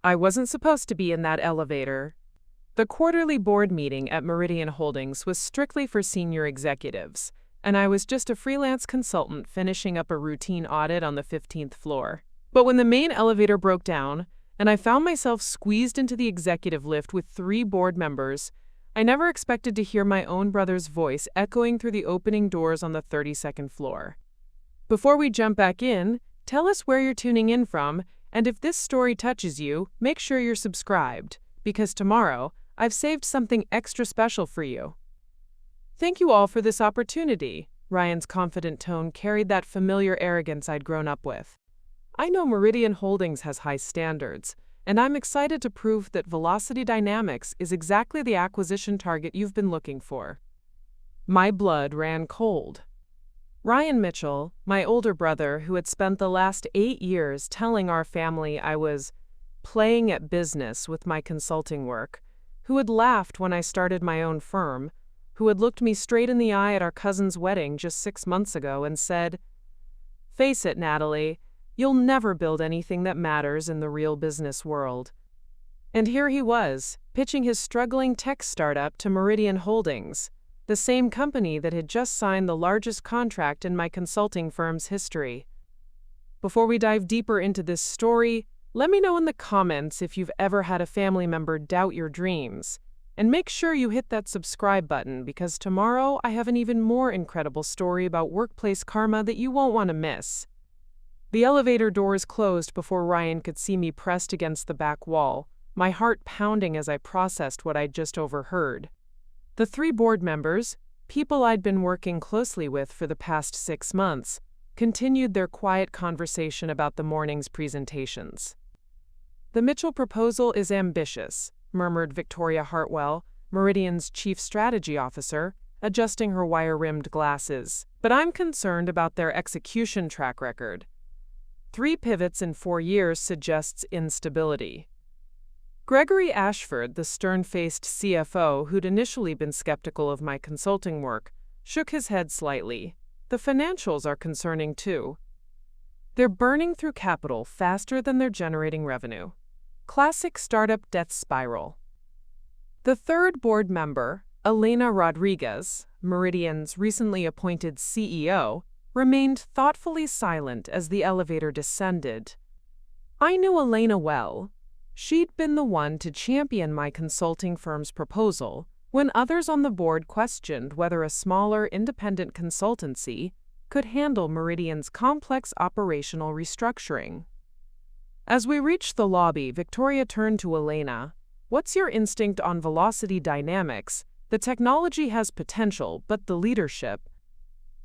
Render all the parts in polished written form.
I wasn't supposed to be in that elevator. The quarterly board meeting at Meridian Holdings was strictly for senior executives, and I was just a freelance consultant finishing up a routine audit on the 15th floor. But when the main elevator broke down, and I found myself squeezed into the executive lift with 3 board members, I never expected to hear my own brother's voice echoing through the opening doors on the 32nd floor. Before we jump back in, tell us where you're tuning in from, and if this story touches you, make sure you're subscribed, because tomorrow, I've saved something extra special for you. Thank you all for this opportunity. Ryan's confident tone carried that familiar arrogance I'd grown up with. I know Meridian Holdings has high standards, and I'm excited to prove that Velocity Dynamics is exactly the acquisition target you've been looking for. My blood ran cold. Ryan Mitchell, my older brother who had spent the last 8 years telling our family I was playing at business with my consulting work, who had laughed when I started my own firm, who had looked me straight in the eye at our cousin's wedding just 6 months ago and said, "Face it, Natalie, you'll never build anything that matters in the real business world." And here he was, pitching his struggling tech startup to Meridian Holdings, the same company that had just signed the largest contract in my consulting firm's history. Before we dive deeper into this story, let me know in the comments if you've ever had a family member doubt your dreams. And make sure you hit that subscribe button because tomorrow I have an even more incredible story about workplace karma that you won't want to miss. The elevator doors closed before Ryan could see me pressed against the back wall, my heart pounding as I processed what I'd just overheard. The 3 board members, people I'd been working closely with for the past 6 months, continued their quiet conversation about the morning's presentations. "The Mitchell proposal is ambitious," murmured Victoria Hartwell, Meridian's chief strategy officer, adjusting her wire-rimmed glasses. "But I'm concerned about their execution track record. 3 pivots in 4 years suggests instability." Gregory Ashford, the stern-faced CFO who'd initially been skeptical of my consulting work, shook his head slightly. "The financials are concerning too. They're burning through capital faster than they're generating revenue. Classic startup death spiral." The 3rd board member, Elena Rodriguez, Meridian's recently appointed CEO, remained thoughtfully silent as the elevator descended. I knew Elena well. She'd been the one to champion my consulting firm's proposal when others on the board questioned whether a smaller independent consultancy could handle Meridian's complex operational restructuring. As we reached the lobby, Victoria turned to Elena. "What's your instinct on Velocity Dynamics? The technology has potential, but the leadership..."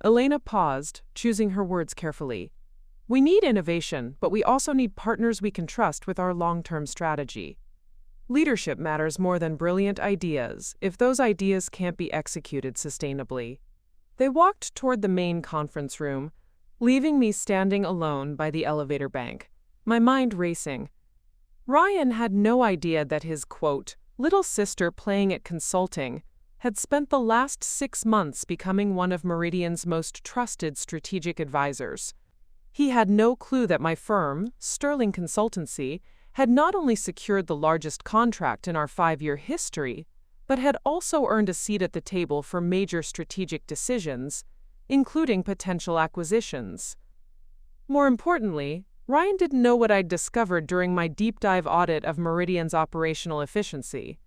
Elena paused, choosing her words carefully. "We need innovation, but we also need partners we can trust with our long-term strategy. Leadership matters more than brilliant ideas if those ideas can't be executed sustainably." They walked toward the main conference room, leaving me standing alone by the elevator bank, my mind racing. Ryan had no idea that his, quote, "little sister playing at consulting" had spent the last 6 months becoming one of Meridian's most trusted strategic advisors. He had no clue that my firm, Sterling Consultancy, had not only secured the largest contract in our 5-year history, but had also earned a seat at the table for major strategic decisions, including potential acquisitions. More importantly, Ryan didn't know what I'd discovered during my deep dive audit of Meridian's operational efficiency.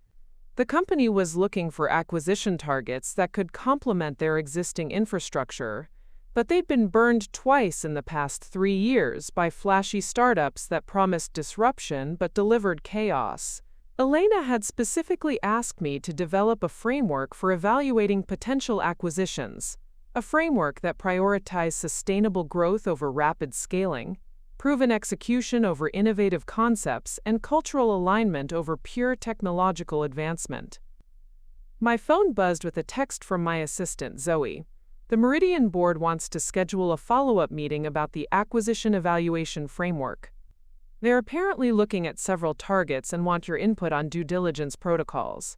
The company was looking for acquisition targets that could complement their existing infrastructure, but they'd been burned twice in the past 3 years by flashy startups that promised disruption but delivered chaos. Elena had specifically asked me to develop a framework for evaluating potential acquisitions, a framework that prioritized sustainable growth over rapid scaling, proven execution over innovative concepts, and cultural alignment over pure technological advancement. My phone buzzed with a text from my assistant, Zoe. "The Meridian board wants to schedule a follow-up meeting about the acquisition evaluation framework. They're apparently looking at several targets and want your input on due diligence protocols."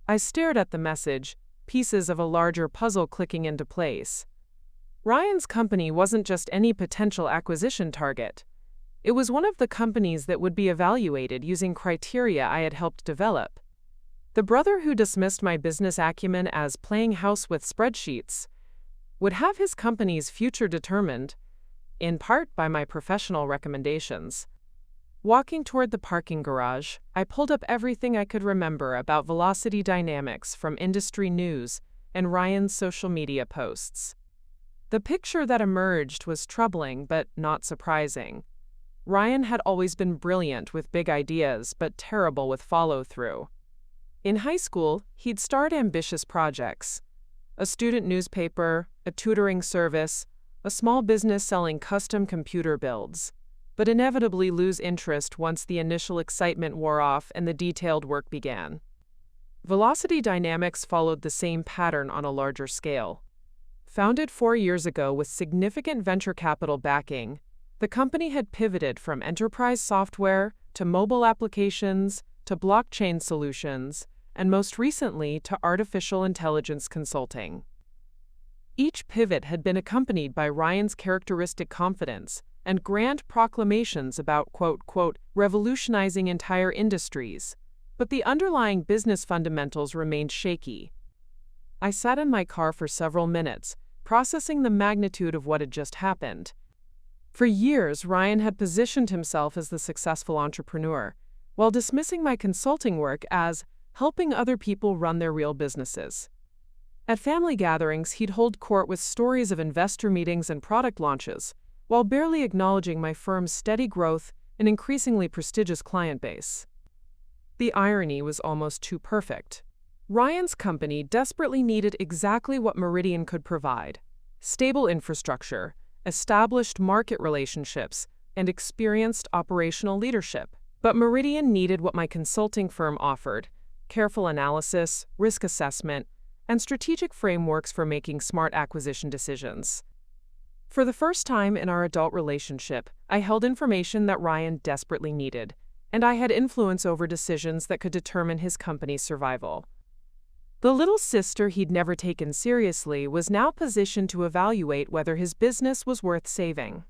I stared at the message, pieces of a larger puzzle clicking into place. Ryan's company wasn't just any potential acquisition target. It was one of the companies that would be evaluated using criteria I had helped develop. The brother who dismissed my business acumen as playing house with spreadsheets would have his company's future determined, in part by my professional recommendations. Walking toward the parking garage, I pulled up everything I could remember about velocity dynamics from industry news and Ryan's social media posts. The picture that emerged was troubling but not surprising. Ryan had always been brilliant with big ideas but terrible with follow-through. In high school, he'd start ambitious projects: a student newspaper, a tutoring service, a small business selling custom computer builds, but inevitably lose interest once the initial excitement wore off and the detailed work began. Velocity Dynamics followed the same pattern on a larger scale. Founded 4 years ago with significant venture capital backing, the company had pivoted from enterprise software to mobile applications to blockchain solutions, and most recently to artificial intelligence consulting. Each pivot had been accompanied by Ryan's characteristic confidence and grand proclamations about, quote, revolutionizing entire industries, but the underlying business fundamentals remained shaky. I sat in my car for several minutes, processing the magnitude of what had just happened. For years, Ryan had positioned himself as the successful entrepreneur, while dismissing my consulting work as helping other people run their real businesses. At family gatherings, he'd hold court with stories of investor meetings and product launches, while barely acknowledging my firm's steady growth and increasingly prestigious client base. The irony was almost too perfect. Ryan's company desperately needed exactly what Meridian could provide: stable infrastructure, established market relationships, and experienced operational leadership. But Meridian needed what my consulting firm offered: careful analysis, risk assessment, and strategic frameworks for making smart acquisition decisions. For the first time in our adult relationship, I held information that Ryan desperately needed, and I had influence over decisions that could determine his company's survival. The little sister he'd never taken seriously was now positioned to evaluate whether his business was worth saving.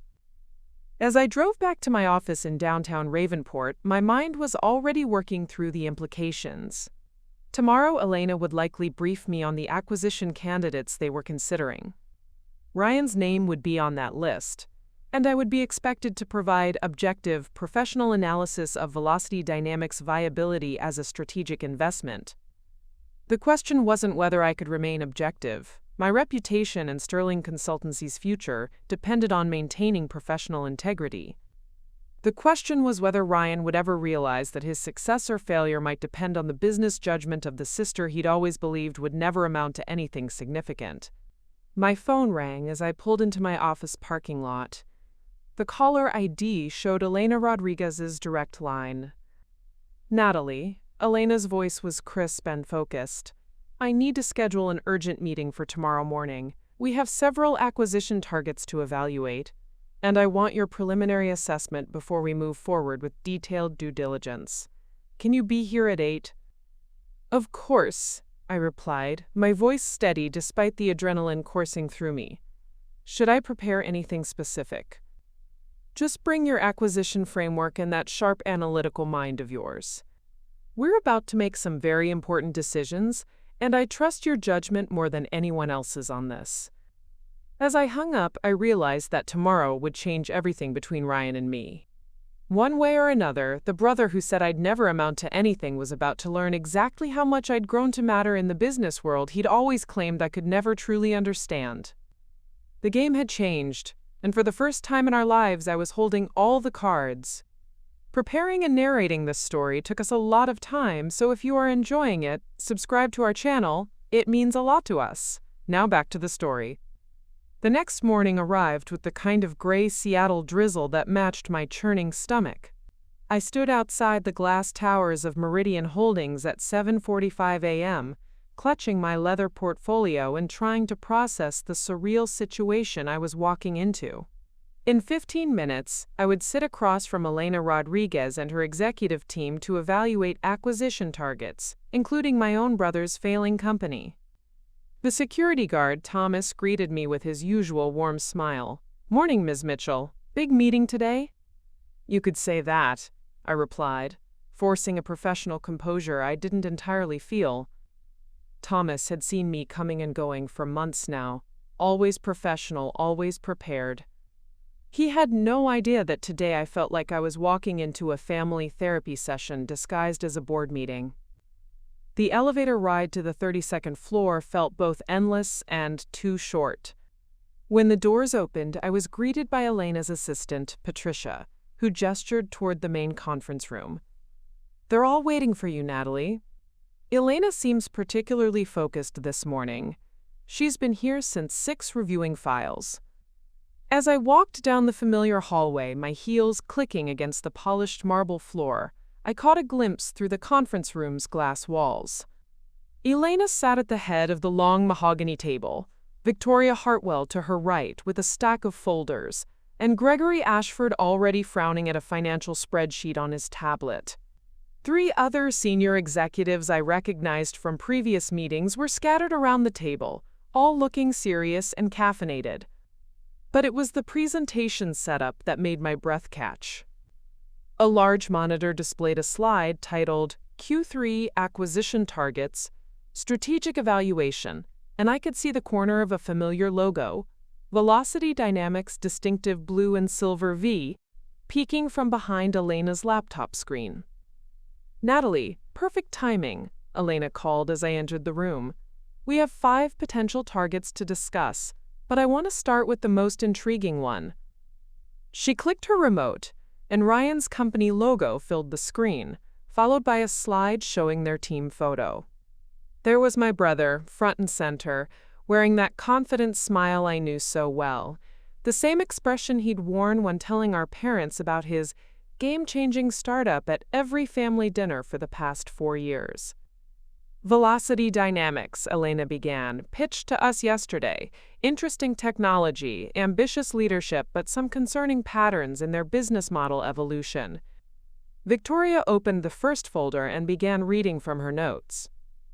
As I drove back to my office in downtown Ravenport, my mind was already working through the implications. Tomorrow, Elena would likely brief me on the acquisition candidates they were considering. Ryan's name would be on that list, and I would be expected to provide objective, professional analysis of Velocity Dynamics' viability as a strategic investment. The question wasn't whether I could remain objective. My reputation and Sterling Consultancy's future depended on maintaining professional integrity. The question was whether Ryan would ever realize that his success or failure might depend on the business judgment of the sister he'd always believed would never amount to anything significant. My phone rang as I pulled into my office parking lot. The caller ID showed Elena Rodriguez's direct line. "Natalie," Elena's voice was crisp and focused. "I need to schedule an urgent meeting for tomorrow morning. We have several acquisition targets to evaluate, and I want your preliminary assessment before we move forward with detailed due diligence. Can you be here at 8? "Of course," I replied, my voice steady despite the adrenaline coursing through me. "Should I prepare anything specific?" "Just bring your acquisition framework and that sharp analytical mind of yours. We're about to make some very important decisions, and I trust your judgment more than anyone else's on this." As I hung up, I realized that tomorrow would change everything between Ryan and me. One way or another, the brother who said I'd never amount to anything was about to learn exactly how much I'd grown to matter in the business world he'd always claimed I could never truly understand. The game had changed, and for the first time in our lives, I was holding all the cards. Preparing and narrating this story took us a lot of time, so if you are enjoying it, subscribe to our channel. It means a lot to us. Now back to the story. The next morning arrived with the kind of gray Seattle drizzle that matched my churning stomach. I stood outside the glass towers of Meridian Holdings at 7:45 a.m., clutching my leather portfolio and trying to process the surreal situation I was walking into. In 15 minutes, I would sit across from Elena Rodriguez and her executive team to evaluate acquisition targets, including my own brother's failing company. The security guard, Thomas, greeted me with his usual warm smile. "Morning, Ms. Mitchell. Big meeting today?" You could say that, I replied, forcing a professional composure I didn't entirely feel. Thomas had seen me coming and going for months now, always professional, always prepared. He had no idea that today I felt like I was walking into a family therapy session disguised as a board meeting. The elevator ride to the 32nd floor felt both endless and too short. When the doors opened, I was greeted by Elena's assistant, Patricia, who gestured toward the main conference room. "They're all waiting for you, Natalie." Elena seems particularly focused this morning. She's been here since 6 reviewing files. As I walked down the familiar hallway, my heels clicking against the polished marble floor, I caught a glimpse through the conference room's glass walls. Elena sat at the head of the long mahogany table, Victoria Hartwell to her right with a stack of folders, and Gregory Ashford already frowning at a financial spreadsheet on his tablet. 3 other senior executives I recognized from previous meetings were scattered around the table, all looking serious and caffeinated. But it was the presentation setup that made my breath catch. A large monitor displayed a slide titled Q3 Acquisition Targets, Strategic Evaluation, and I could see the corner of a familiar logo, Velocity Dynamics' distinctive blue and silver V, peeking from behind Elena's laptop screen. "Natalie, perfect timing," Elena called as I entered the room. "We have 5 potential targets to discuss, but I want to start with the most intriguing one." She clicked her remote, and Ryan's company logo filled the screen, followed by a slide showing their team photo. There was my brother, front and center, wearing that confident smile I knew so well, the same expression he'd worn when telling our parents about his game-changing startup at every family dinner for the past 4 years. "Velocity Dynamics," Elena began, "pitched to us yesterday. Interesting technology, ambitious leadership, but some concerning patterns in their business model evolution." Victoria opened the first folder and began reading from her notes.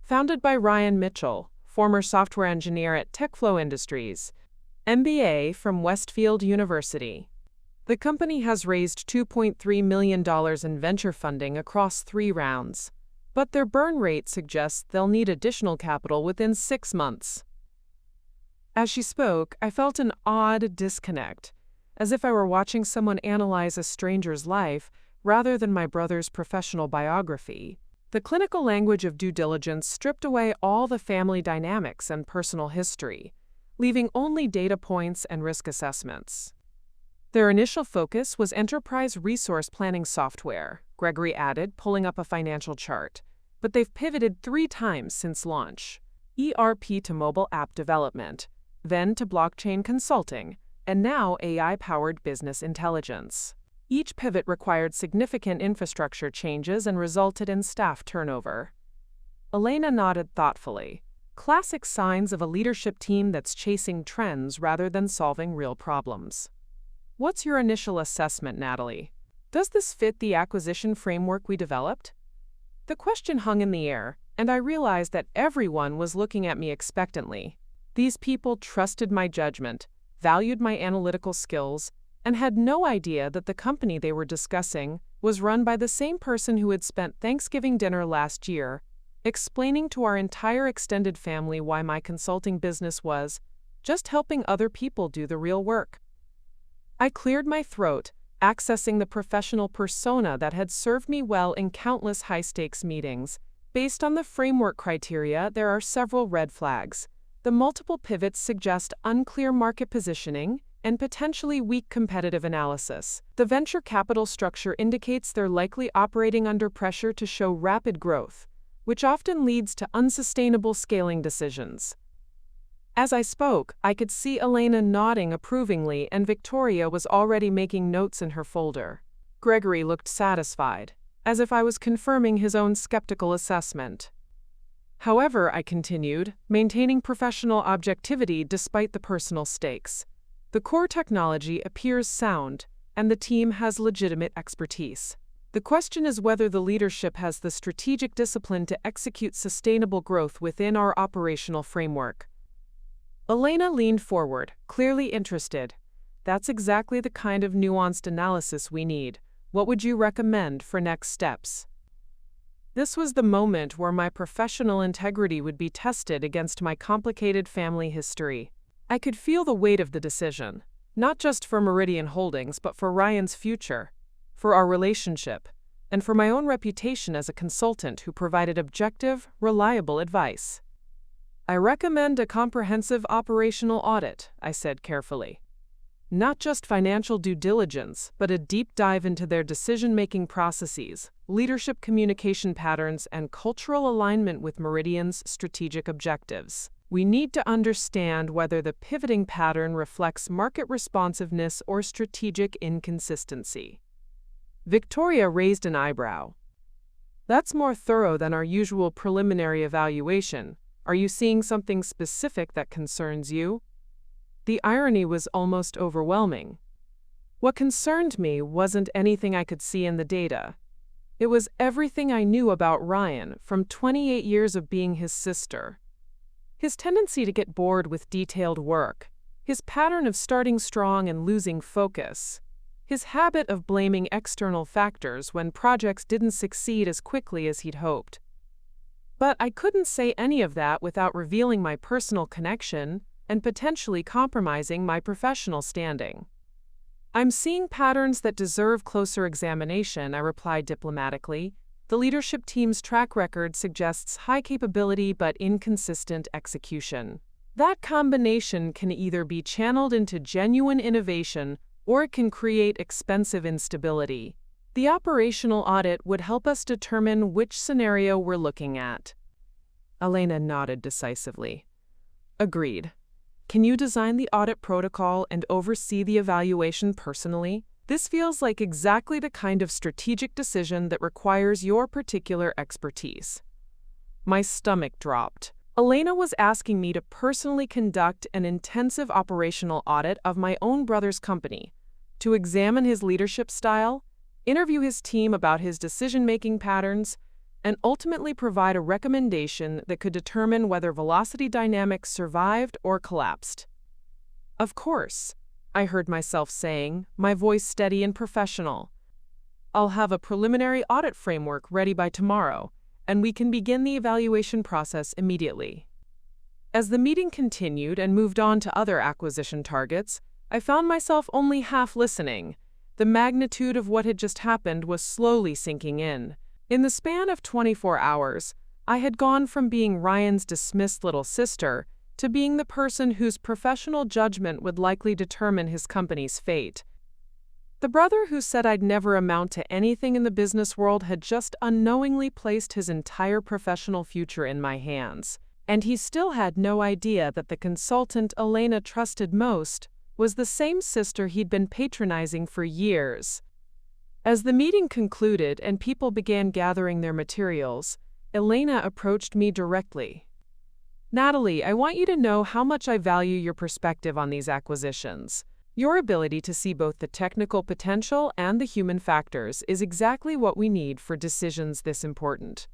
"Founded by Ryan Mitchell, former software engineer at TechFlow Industries, MBA from Westfield University. The company has raised $2.3 million in venture funding across 3 rounds. But their burn rate suggests they'll need additional capital within 6 months." As she spoke, I felt an odd disconnect, as if I were watching someone analyze a stranger's life rather than my brother's professional biography. The clinical language of due diligence stripped away all the family dynamics and personal history, leaving only data points and risk assessments. "Their initial focus was enterprise resource planning software," Gregory added, pulling up a financial chart. "But they've pivoted 3 times since launch. ERP to mobile app development, then to blockchain consulting, and now AI-powered business intelligence. Each pivot required significant infrastructure changes and resulted in staff turnover." Elena nodded thoughtfully. Classic signs of a leadership team that's chasing trends rather than solving real problems. "What's your initial assessment, Natalie? Does this fit the acquisition framework we developed?" The question hung in the air, and I realized that everyone was looking at me expectantly. These people trusted my judgment, valued my analytical skills, and had no idea that the company they were discussing was run by the same person who had spent Thanksgiving dinner last year explaining to our entire extended family why my consulting business was just helping other people do the real work. I cleared my throat, accessing the professional persona that had served me well in countless high-stakes meetings. Based on the framework criteria, there are several red flags. The multiple pivots suggest unclear market positioning and potentially weak competitive analysis. The venture capital structure indicates they're likely operating under pressure to show rapid growth, which often leads to unsustainable scaling decisions. As I spoke, I could see Elena nodding approvingly, and Victoria was already making notes in her folder. Gregory looked satisfied, as if I was confirming his own skeptical assessment. "However," I continued, maintaining professional objectivity despite the personal stakes, "the core technology appears sound, and the team has legitimate expertise. The question is whether the leadership has the strategic discipline to execute sustainable growth within our operational framework." Elena leaned forward, clearly interested. "That's exactly the kind of nuanced analysis we need. What would you recommend for next steps? This was the moment where my professional integrity would be tested against my complicated family history. I could feel the weight of the decision, not just for Meridian Holdings, but for Ryan's future, for our relationship, and for my own reputation as a consultant who provided objective, reliable advice. I recommend a comprehensive operational audit, I said carefully. Not just financial due diligence, but a deep dive into their decision-making processes, leadership communication patterns, and cultural alignment with Meridian's strategic objectives. We need to understand whether the pivoting pattern reflects market responsiveness or strategic inconsistency. Victoria raised an eyebrow. That's more thorough than our usual preliminary evaluation. Are you seeing something specific that concerns you? The irony was almost overwhelming. What concerned me wasn't anything I could see in the data. It was everything I knew about Ryan from 28 years of being his sister. His tendency to get bored with detailed work, his pattern of starting strong and losing focus, his habit of blaming external factors when projects didn't succeed as quickly as he'd hoped. But I couldn't say any of that without revealing my personal connection and potentially compromising my professional standing. I'm seeing patterns that deserve closer examination, I replied diplomatically. The leadership team's track record suggests high capability but inconsistent execution. That combination can either be channeled into genuine innovation or it can create expensive instability. The operational audit would help us determine which scenario we're looking at. Elena nodded decisively. Agreed. Can you design the audit protocol and oversee the evaluation personally? This feels like exactly the kind of strategic decision that requires your particular expertise. My stomach dropped. Elena was asking me to personally conduct an intensive operational audit of my own brother's company, to examine his leadership style, interview his team about his decision-making patterns, and ultimately provide a recommendation that could determine whether Velocity Dynamics survived or collapsed. Of course, I heard myself saying, my voice steady and professional. I'll have a preliminary audit framework ready by tomorrow, and we can begin the evaluation process immediately. As the meeting continued and moved on to other acquisition targets, I found myself only half listening. The magnitude of what had just happened was slowly sinking in. In the span of 24 hours, I had gone from being Ryan's dismissed little sister to being the person whose professional judgment would likely determine his company's fate. The brother who said I'd never amount to anything in the business world had just unknowingly placed his entire professional future in my hands, and he still had no idea that the consultant Elena trusted most was the same sister he'd been patronizing for years. As the meeting concluded and people began gathering their materials, Elena approached me directly. Natalie, I want you to know how much I value your perspective on these acquisitions. Your ability to see both the technical potential and the human factors is exactly what we need for decisions this important.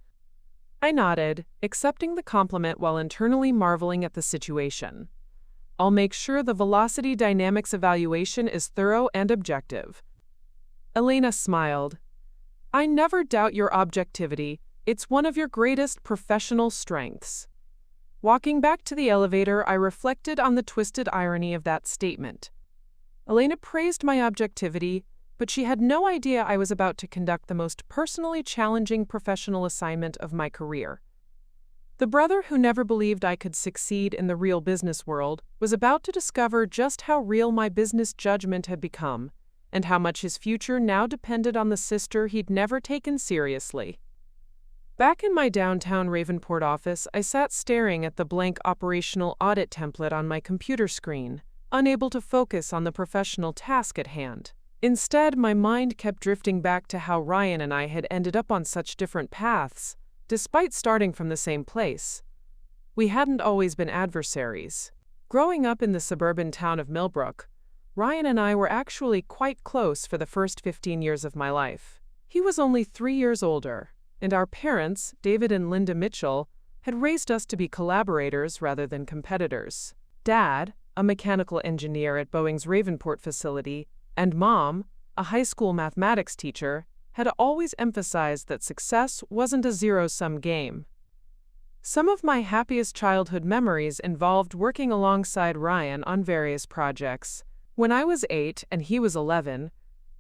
I nodded, accepting the compliment while internally marveling at the situation. I'll make sure the Velocity Dynamics evaluation is thorough and objective. Elena smiled. I never doubt your objectivity. It's one of your greatest professional strengths. Walking back to the elevator, I reflected on the twisted irony of that statement. Elena praised my objectivity, but she had no idea I was about to conduct the most personally challenging professional assignment of my career. The brother who never believed I could succeed in the real business world was about to discover just how real my business judgment had become, and how much his future now depended on the sister he'd never taken seriously. Back in my downtown Ravenport office, I sat staring at the blank operational audit template on my computer screen, unable to focus on the professional task at hand. Instead, my mind kept drifting back to how Ryan and I had ended up on such different paths, despite starting from the same place. We hadn't always been adversaries. Growing up in the suburban town of Millbrook, Ryan and I were actually quite close for the first 15 years of my life. He was only 3 years older, and our parents, David and Linda Mitchell, had raised us to be collaborators rather than competitors. Dad, a mechanical engineer at Boeing's Ravenport facility, and Mom, a high school mathematics teacher, had always emphasized that success wasn't a zero-sum game. Some of my happiest childhood memories involved working alongside Ryan on various projects. When I was 8 and he was 11,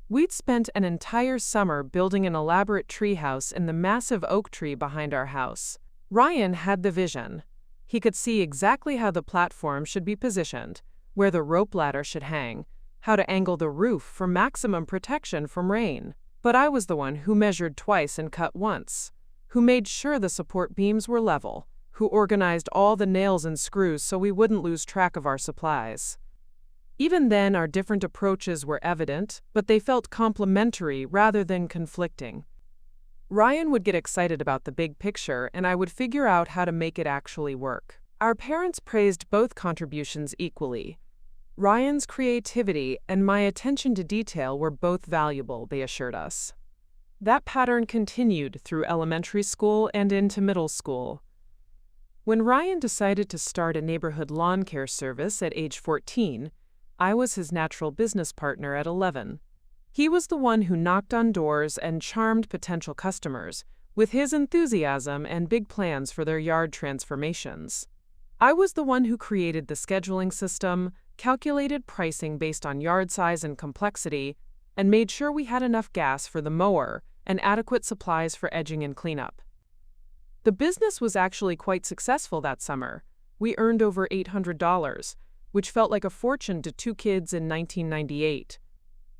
we'd spent an entire summer building an elaborate treehouse in the massive oak tree behind our house. Ryan had the vision. He could see exactly how the platform should be positioned, where the rope ladder should hang, how to angle the roof for maximum protection from rain. But I was the one who measured twice and cut once, who made sure the support beams were level, who organized all the nails and screws so we wouldn't lose track of our supplies. Even then, our different approaches were evident, but they felt complementary rather than conflicting. Ryan would get excited about the big picture, and I would figure out how to make it actually work. Our parents praised both contributions equally. Ryan's creativity and my attention to detail were both valuable, they assured us. That pattern continued through elementary school and into middle school. When Ryan decided to start a neighborhood lawn care service at age 14, I was his natural business partner at 11. He was the one who knocked on doors and charmed potential customers with his enthusiasm and big plans for their yard transformations. I was the one who created the scheduling system, calculated pricing based on yard size and complexity, and made sure we had enough gas for the mower and adequate supplies for edging and cleanup. The business was actually quite successful that summer. We earned over $800, which felt like a fortune to 2 kids in 1998.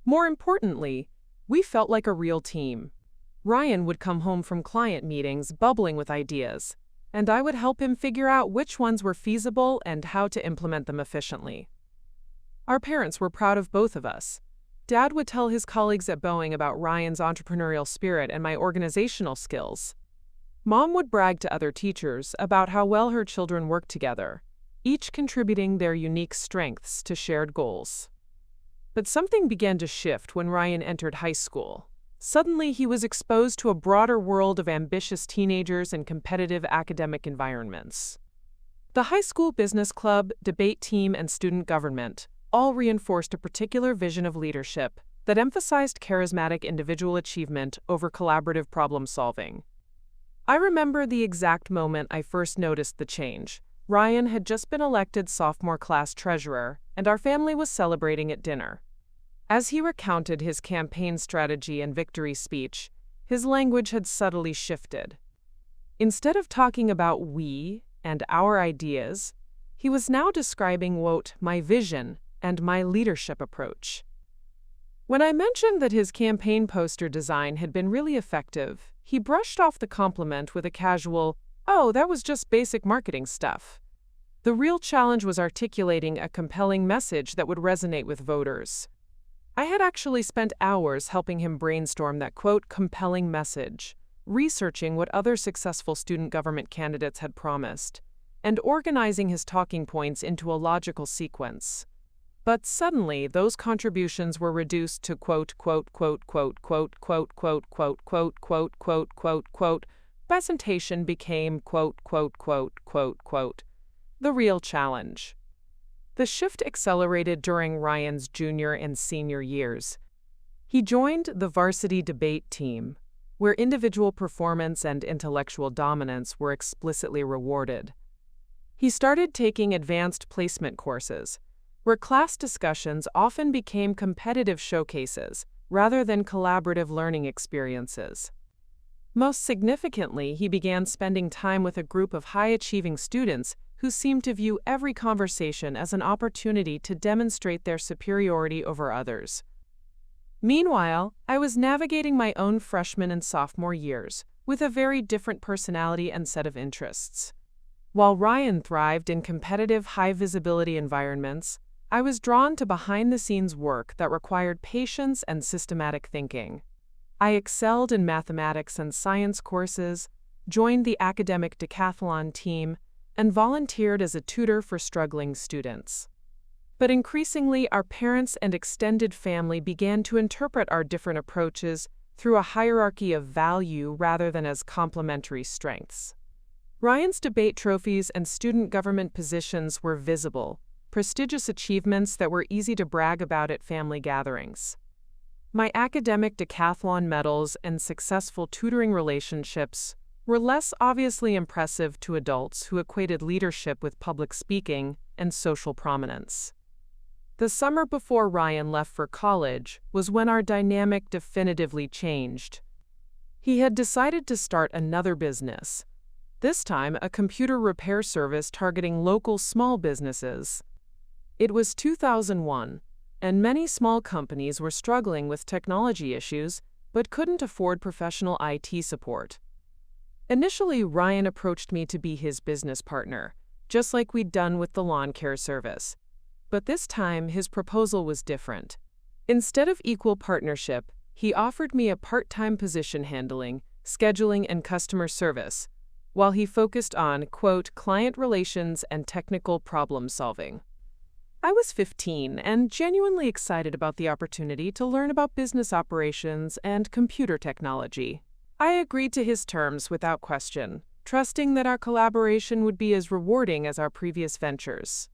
More importantly, we felt like a real team. Ryan would come home from client meetings bubbling with ideas, and I would help him figure out which ones were feasible and how to implement them efficiently. Our parents were proud of both of us. Dad would tell his colleagues at Boeing about Ryan's entrepreneurial spirit and my organizational skills. Mom would brag to other teachers about how well her children worked together, each contributing their unique strengths to shared goals. But something began to shift when Ryan entered high school. Suddenly, he was exposed to a broader world of ambitious teenagers and competitive academic environments. The high school business club, debate team, and student government all reinforced a particular vision of leadership that emphasized charismatic individual achievement over collaborative problem-solving. I remember the exact moment I first noticed the change. Ryan had just been elected sophomore class treasurer, and our family was celebrating at dinner. As he recounted his campaign strategy and victory speech, his language had subtly shifted. Instead of talking about we and our ideas, he was now describing, quote, my vision and my leadership approach. When I mentioned that his campaign poster design had been really effective, he brushed off the compliment with a casual, "Oh, that was just basic marketing stuff." The real challenge was articulating a compelling message that would resonate with voters. I had actually spent hours helping him brainstorm that, quote, compelling message, researching what other successful student government candidates had promised, and organizing his talking points into a logical sequence. But suddenly, those contributions were reduced to quote, quote, quote, quote, quote, quote, quote, quote, quote, quote, quote, quote, quote. Presentation became quote, quote, quote, quote, quote. The real challenge. The shift accelerated during Ryan's junior and senior years. He joined the varsity debate team, where individual performance and intellectual dominance were explicitly rewarded. He started taking advanced placement courses, where class discussions often became competitive showcases rather than collaborative learning experiences. Most significantly, he began spending time with a group of high-achieving students who seemed to view every conversation as an opportunity to demonstrate their superiority over others. Meanwhile, I was navigating my own freshman and sophomore years with a very different personality and set of interests. While Ryan thrived in competitive, high-visibility environments, I was drawn to behind-the-scenes work that required patience and systematic thinking. I excelled in mathematics and science courses, joined the academic decathlon team, and volunteered as a tutor for struggling students. But increasingly, our parents and extended family began to interpret our different approaches through a hierarchy of value rather than as complementary strengths. Ryan's debate trophies and student government positions were visible, prestigious achievements that were easy to brag about at family gatherings. My academic decathlon medals and successful tutoring relationships were less obviously impressive to adults who equated leadership with public speaking and social prominence. The summer before Ryan left for college was when our dynamic definitively changed. He had decided to start another business, this time a computer repair service targeting local small businesses. It was 2001, and many small companies were struggling with technology issues but couldn't afford professional IT support. Initially, Ryan approached me to be his business partner, just like we'd done with the lawn care service. But this time, his proposal was different. Instead of equal partnership, he offered me a part-time position handling, scheduling, and customer service, while he focused on, quote, client relations and technical problem solving. I was 15 and genuinely excited about the opportunity to learn about business operations and computer technology. I agreed to his terms without question, trusting that our collaboration would be as rewarding as our previous ventures.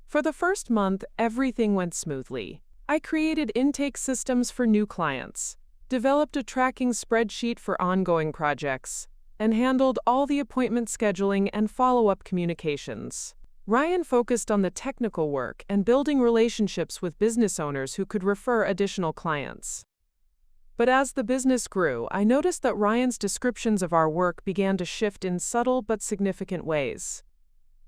For the first month, everything went smoothly. I created intake systems for new clients, developed a tracking spreadsheet for ongoing projects, and handled all the appointment scheduling and follow-up communications. Ryan focused on the technical work and building relationships with business owners who could refer additional clients. But as the business grew, I noticed that Ryan's descriptions of our work began to shift in subtle but significant ways.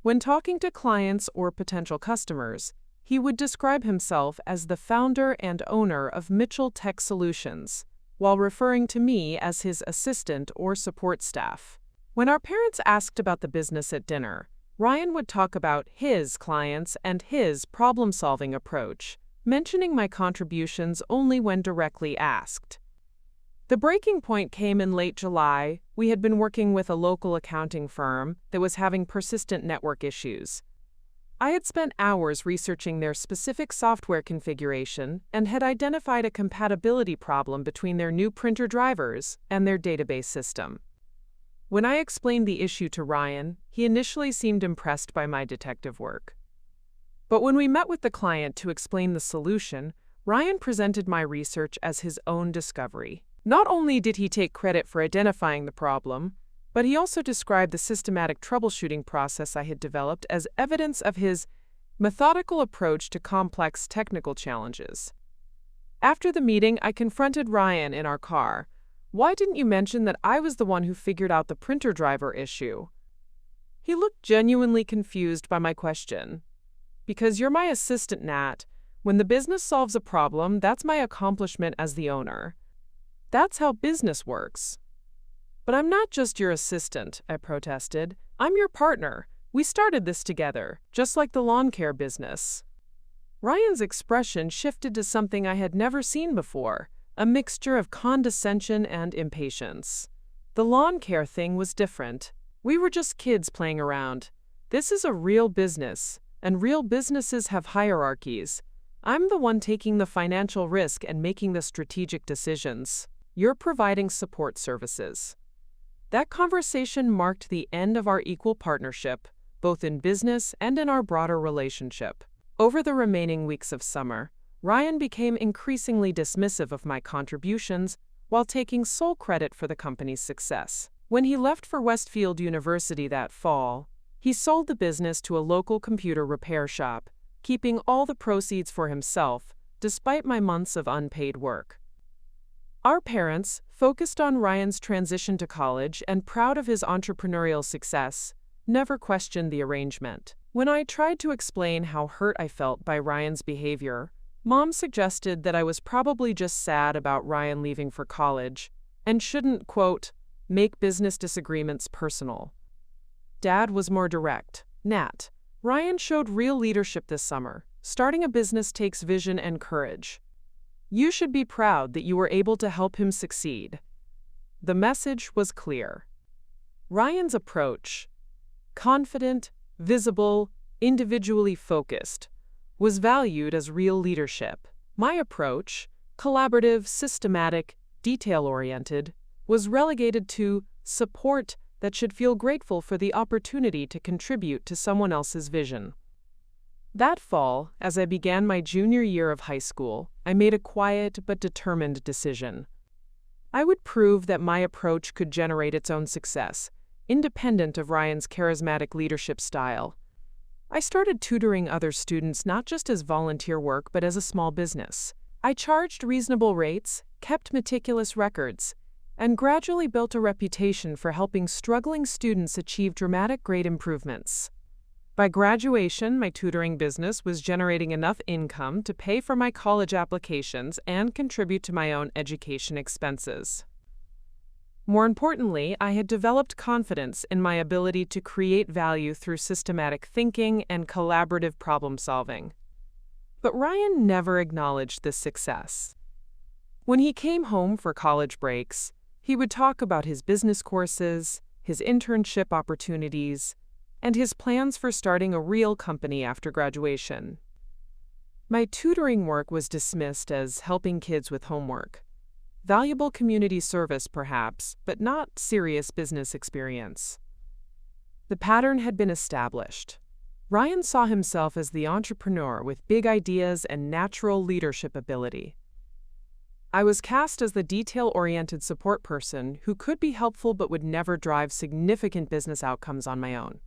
When talking to clients or potential customers, he would describe himself as the founder and owner of Mitchell Tech Solutions, while referring to me as his assistant or support staff. When our parents asked about the business at dinner, Ryan would talk about his clients and his problem-solving approach, mentioning my contributions only when directly asked. The breaking point came in late July. We had been working with a local accounting firm that was having persistent network issues. I had spent hours researching their specific software configuration and had identified a compatibility problem between their new printer drivers and their database system. When I explained the issue to Ryan, he initially seemed impressed by my detective work. But when we met with the client to explain the solution, Ryan presented my research as his own discovery. Not only did he take credit for identifying the problem, but he also described the systematic troubleshooting process I had developed as evidence of his methodical approach to complex technical challenges. After the meeting, I confronted Ryan in our car. "Why didn't you mention that I was the one who figured out the printer driver issue?" He looked genuinely confused by my question. "Because you're my assistant, Nat. When the business solves a problem, that's my accomplishment as the owner. That's how business works." "But I'm not just your assistant," I protested. "I'm your partner. We started this together, just like the lawn care business." Ryan's expression shifted to something I had never seen before, a mixture of condescension and impatience. The lawn care thing was different. We were just kids playing around. This is a real business, and real businesses have hierarchies. I'm the one taking the financial risk and making the strategic decisions. You're providing support services. That conversation marked the end of our equal partnership, both in business and in our broader relationship. Over the remaining weeks of summer, Ryan became increasingly dismissive of my contributions while taking sole credit for the company's success. When he left for Westfield University that fall, he sold the business to a local computer repair shop, keeping all the proceeds for himself, despite my months of unpaid work. Our parents, focused on Ryan's transition to college and proud of his entrepreneurial success, never questioned the arrangement. When I tried to explain how hurt I felt by Ryan's behavior, Mom suggested that I was probably just sad about Ryan leaving for college and shouldn't, quote, make business disagreements personal. Dad was more direct. "Nat, Ryan showed real leadership this summer. Starting a business takes vision and courage. You should be proud that you were able to help him succeed." The message was clear. Ryan's approach, confident, visible, individually focused, was valued as real leadership. My approach, collaborative, systematic, detail-oriented, was relegated to support that should feel grateful for the opportunity to contribute to someone else's vision. That fall, as I began my junior year of high school, I made a quiet but determined decision. I would prove that my approach could generate its own success, independent of Ryan's charismatic leadership style. I started tutoring other students not just as volunteer work but as a small business. I charged reasonable rates, kept meticulous records, and gradually built a reputation for helping struggling students achieve dramatic grade improvements. By graduation, my tutoring business was generating enough income to pay for my college applications and contribute to my own education expenses. More importantly, I had developed confidence in my ability to create value through systematic thinking and collaborative problem solving. But Ryan never acknowledged this success. When he came home for college breaks, he would talk about his business courses, his internship opportunities, and his plans for starting a real company after graduation. My tutoring work was dismissed as helping kids with homework. Valuable community service, perhaps, but not serious business experience. The pattern had been established. Ryan saw himself as the entrepreneur with big ideas and natural leadership ability. I was cast as the detail-oriented support person who could be helpful but would never drive significant business outcomes on my own.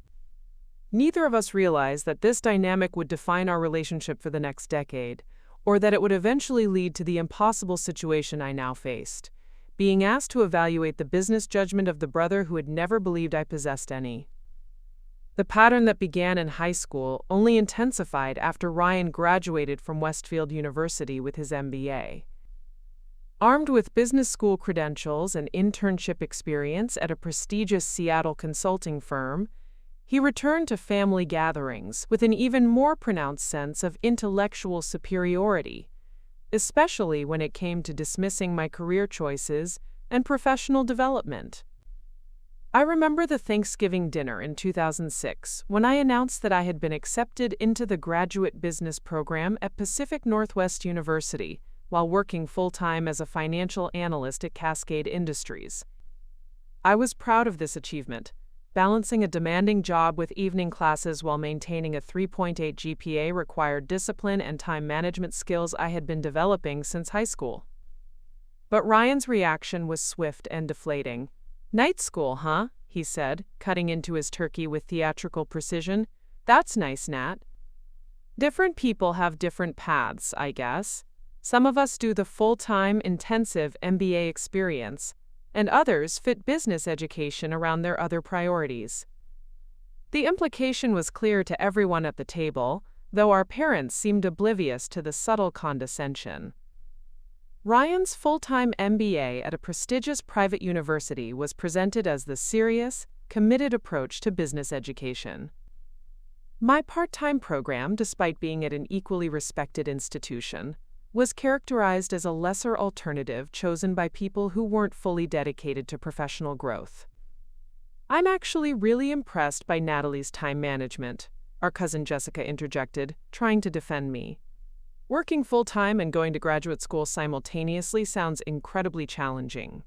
Neither of us realized that this dynamic would define our relationship for the next decade, or that it would eventually lead to the impossible situation I now faced, being asked to evaluate the business judgment of the brother who had never believed I possessed any. The pattern that began in high school only intensified after Ryan graduated from Westfield University with his MBA. Armed with business school credentials and internship experience at a prestigious Seattle consulting firm, he returned to family gatherings with an even more pronounced sense of intellectual superiority, especially when it came to dismissing my career choices and professional development. I remember the Thanksgiving dinner in 2006 when I announced that I had been accepted into the graduate business program at Pacific Northwest University while working full-time as a financial analyst at Cascade Industries. I was proud of this achievement, balancing a demanding job with evening classes while maintaining a 3.8 GPA required discipline and time management skills I had been developing since high school. But Ryan's reaction was swift and deflating. "Night school, huh?" he said, cutting into his turkey with theatrical precision. "That's nice, Nat. Different people have different paths, I guess. Some of us do the full-time, intensive MBA experience, and others fit business education around their other priorities." The implication was clear to everyone at the table, though our parents seemed oblivious to the subtle condescension. Ryan's full-time MBA at a prestigious private university was presented as the serious, committed approach to business education. My part-time program, despite being at an equally respected institution, was characterized as a lesser alternative chosen by people who weren't fully dedicated to professional growth. "I'm actually really impressed by Natalie's time management," our cousin Jessica interjected, trying to defend me. "Working full-time and going to graduate school simultaneously sounds incredibly challenging."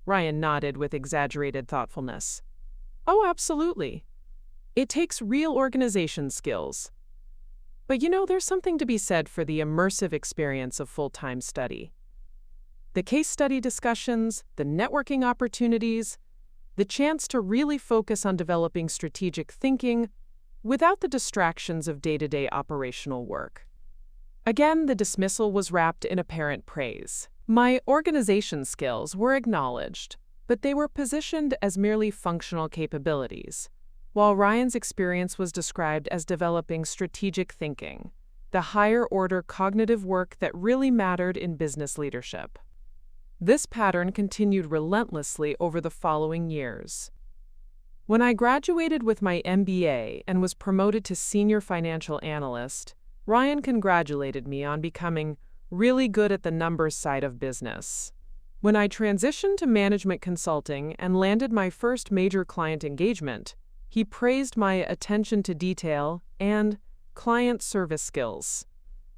Ryan nodded with exaggerated thoughtfulness. "Oh, absolutely. It takes real organization skills. But there's something to be said for the immersive experience of full-time study. The case study discussions, the networking opportunities, the chance to really focus on developing strategic thinking without the distractions of day-to-day operational work." Again, the dismissal was wrapped in apparent praise. My organization skills were acknowledged, but they were positioned as merely functional capabilities, while Ryan's experience was described as developing strategic thinking, the higher-order cognitive work that really mattered in business leadership. This pattern continued relentlessly over the following years. When I graduated with my MBA and was promoted to senior financial analyst, Ryan congratulated me on becoming really good at the numbers side of business. When I transitioned to management consulting and landed my first major client engagement, he praised my attention to detail and client service skills.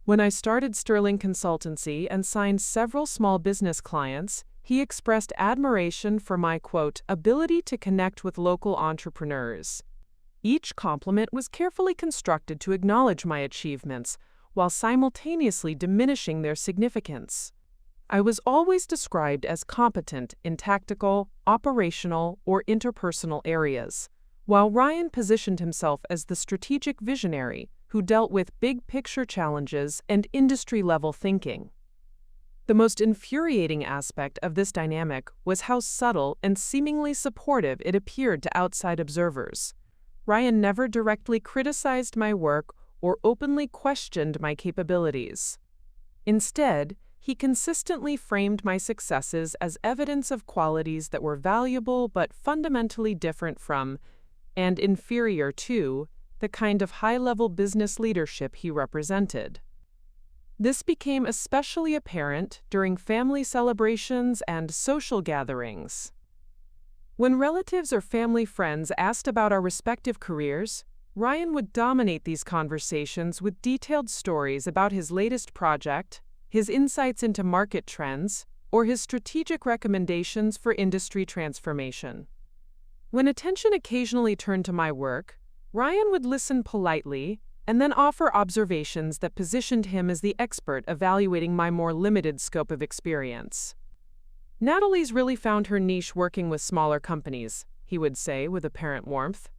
When I started Sterling Consultancy and signed several small business clients, he expressed admiration for my, quote, ability to connect with local entrepreneurs. Each compliment was carefully constructed to acknowledge my achievements, while simultaneously diminishing their significance. I was always described as competent in tactical, operational, or interpersonal areas, while Ryan positioned himself as the strategic visionary who dealt with big-picture challenges and industry-level thinking. The most infuriating aspect of this dynamic was how subtle and seemingly supportive it appeared to outside observers. Ryan never directly criticized my work or openly questioned my capabilities. Instead, he consistently framed my successes as evidence of qualities that were valuable but fundamentally different from, and inferior to, the kind of high-level business leadership he represented. This became especially apparent during family celebrations and social gatherings. When relatives or family friends asked about our respective careers, Ryan would dominate these conversations with detailed stories about his latest project, his insights into market trends, or his strategic recommendations for industry transformation. When attention occasionally turned to my work, Ryan would listen politely and then offer observations that positioned him as the expert evaluating my more limited scope of experience. "Natalie's really found her niche working with smaller companies," he would say with apparent warmth.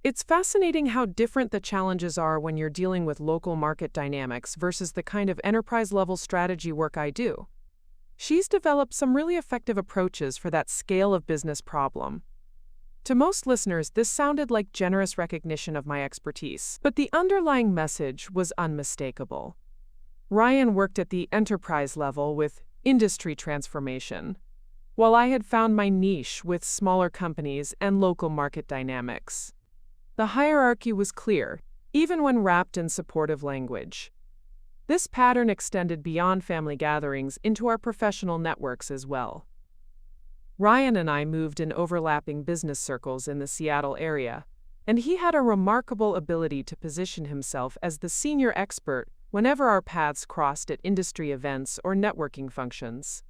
"It's fascinating how different the challenges are when you're dealing with local market dynamics versus the kind of enterprise-level strategy work I do. She's developed some really effective approaches for that scale of business problem." To most listeners, this sounded like generous recognition of my expertise, but the underlying message was unmistakable. Ryan worked at the enterprise level with industry transformation, while I had found my niche with smaller companies and local market dynamics. The hierarchy was clear, even when wrapped in supportive language. This pattern extended beyond family gatherings into our professional networks as well. Ryan and I moved in overlapping business circles in the Seattle area, and he had a remarkable ability to position himself as the senior expert whenever our paths crossed at industry events or networking functions.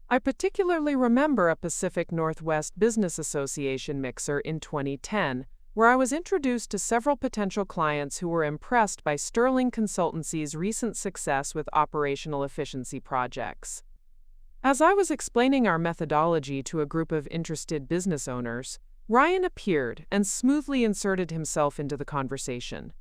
I particularly remember a Pacific Northwest Business Association mixer in 2010, where I was introduced to several potential clients who were impressed by Sterling Consultancy's recent success with operational efficiency projects. As I was explaining our methodology to a group of interested business owners, Ryan appeared and smoothly inserted himself into the conversation.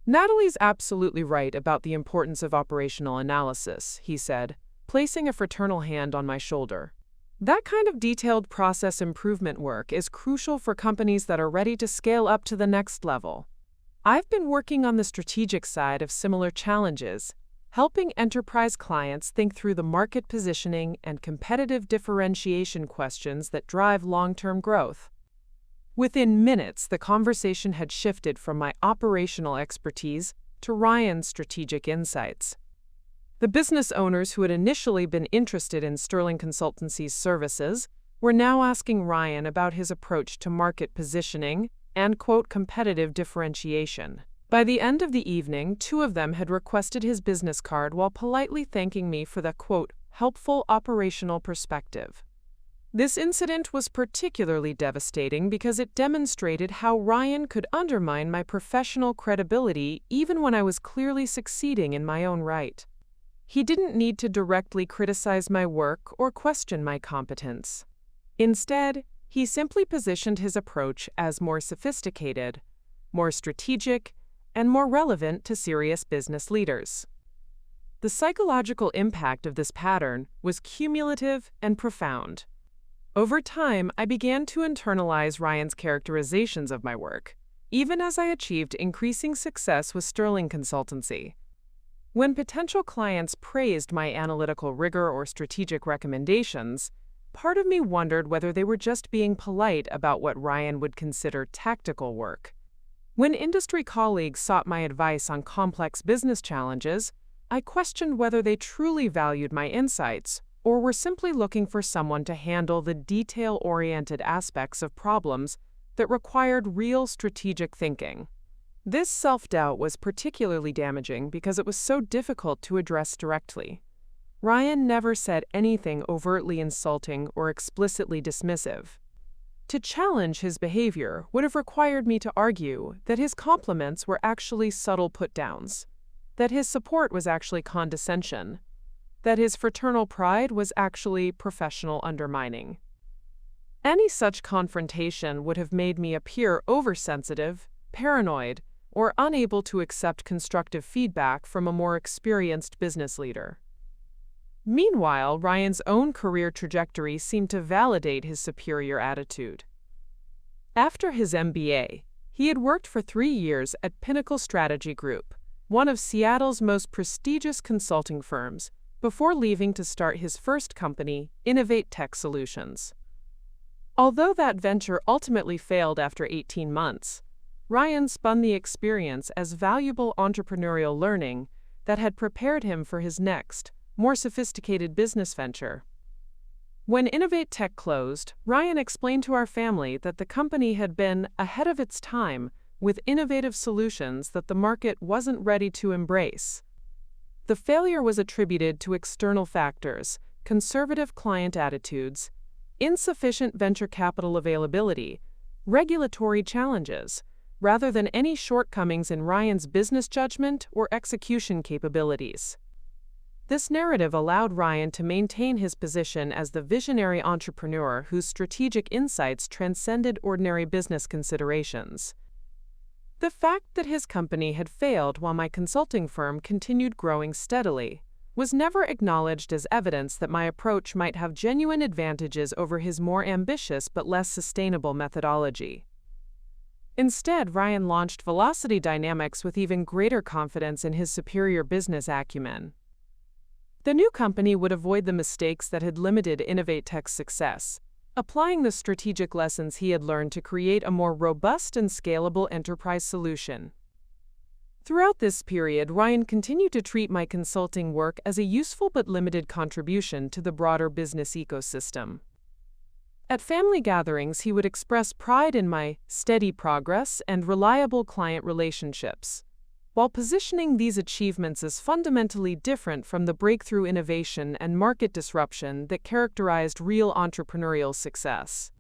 "Natalie's absolutely right about the importance of operational analysis," he said, placing a fraternal hand on my shoulder. "That kind of detailed process improvement work is crucial for companies that are ready to scale up to the next level. I've been working on the strategic side of similar challenges, helping enterprise clients think through the market positioning and competitive differentiation questions that drive long-term growth." Within minutes, the conversation had shifted from my operational expertise to Ryan's strategic insights. The business owners who had initially been interested in Sterling Consultancy's services were now asking Ryan about his approach to market positioning and, quote, competitive differentiation. By the end of the evening, 2 of them had requested his business card while politely thanking me for the, quote, helpful operational perspective. This incident was particularly devastating because it demonstrated how Ryan could undermine my professional credibility even when I was clearly succeeding in my own right. He didn't need to directly criticize my work or question my competence. Instead, he simply positioned his approach as more sophisticated, more strategic, and more relevant to serious business leaders. The psychological impact of this pattern was cumulative and profound. Over time, I began to internalize Ryan's characterizations of my work, even as I achieved increasing success with Sterling Consultancy. When potential clients praised my analytical rigor or strategic recommendations, part of me wondered whether they were just being polite about what Ryan would consider tactical work. When industry colleagues sought my advice on complex business challenges, I questioned whether they truly valued my insights or were simply looking for someone to handle the detail-oriented aspects of problems that required real strategic thinking. This self-doubt was particularly damaging because it was so difficult to address directly. Ryan never said anything overtly insulting or explicitly dismissive. To challenge his behavior would have required me to argue that his compliments were actually subtle put-downs, that his support was actually condescension, that his fraternal pride was actually professional undermining. Any such confrontation would have made me appear oversensitive, paranoid, or unable to accept constructive feedback from a more experienced business leader. Meanwhile, Ryan's own career trajectory seemed to validate his superior attitude. After his MBA, he had worked for 3 years at Pinnacle Strategy Group, one of Seattle's most prestigious consulting firms, before leaving to start his first company, Innovate Tech Solutions. Although that venture ultimately failed after 18 months, Ryan spun the experience as valuable entrepreneurial learning that had prepared him for his next, more sophisticated business venture. When Innovate Tech closed, Ryan explained to our family that the company had been ahead of its time with innovative solutions that the market wasn't ready to embrace. The failure was attributed to external factors, conservative client attitudes, insufficient venture capital availability, regulatory challenges, rather than any shortcomings in Ryan's business judgment or execution capabilities. This narrative allowed Ryan to maintain his position as the visionary entrepreneur whose strategic insights transcended ordinary business considerations. The fact that his company had failed while my consulting firm continued growing steadily was never acknowledged as evidence that my approach might have genuine advantages over his more ambitious but less sustainable methodology. Instead, Ryan launched Velocity Dynamics with even greater confidence in his superior business acumen. The new company would avoid the mistakes that had limited Innovate Tech's success, applying the strategic lessons he had learned to create a more robust and scalable enterprise solution. Throughout this period, Ryan continued to treat my consulting work as a useful but limited contribution to the broader business ecosystem. At family gatherings, he would express pride in my steady progress and reliable client relationships, while positioning these achievements as fundamentally different from the breakthrough innovation and market disruption that characterized real entrepreneurial success.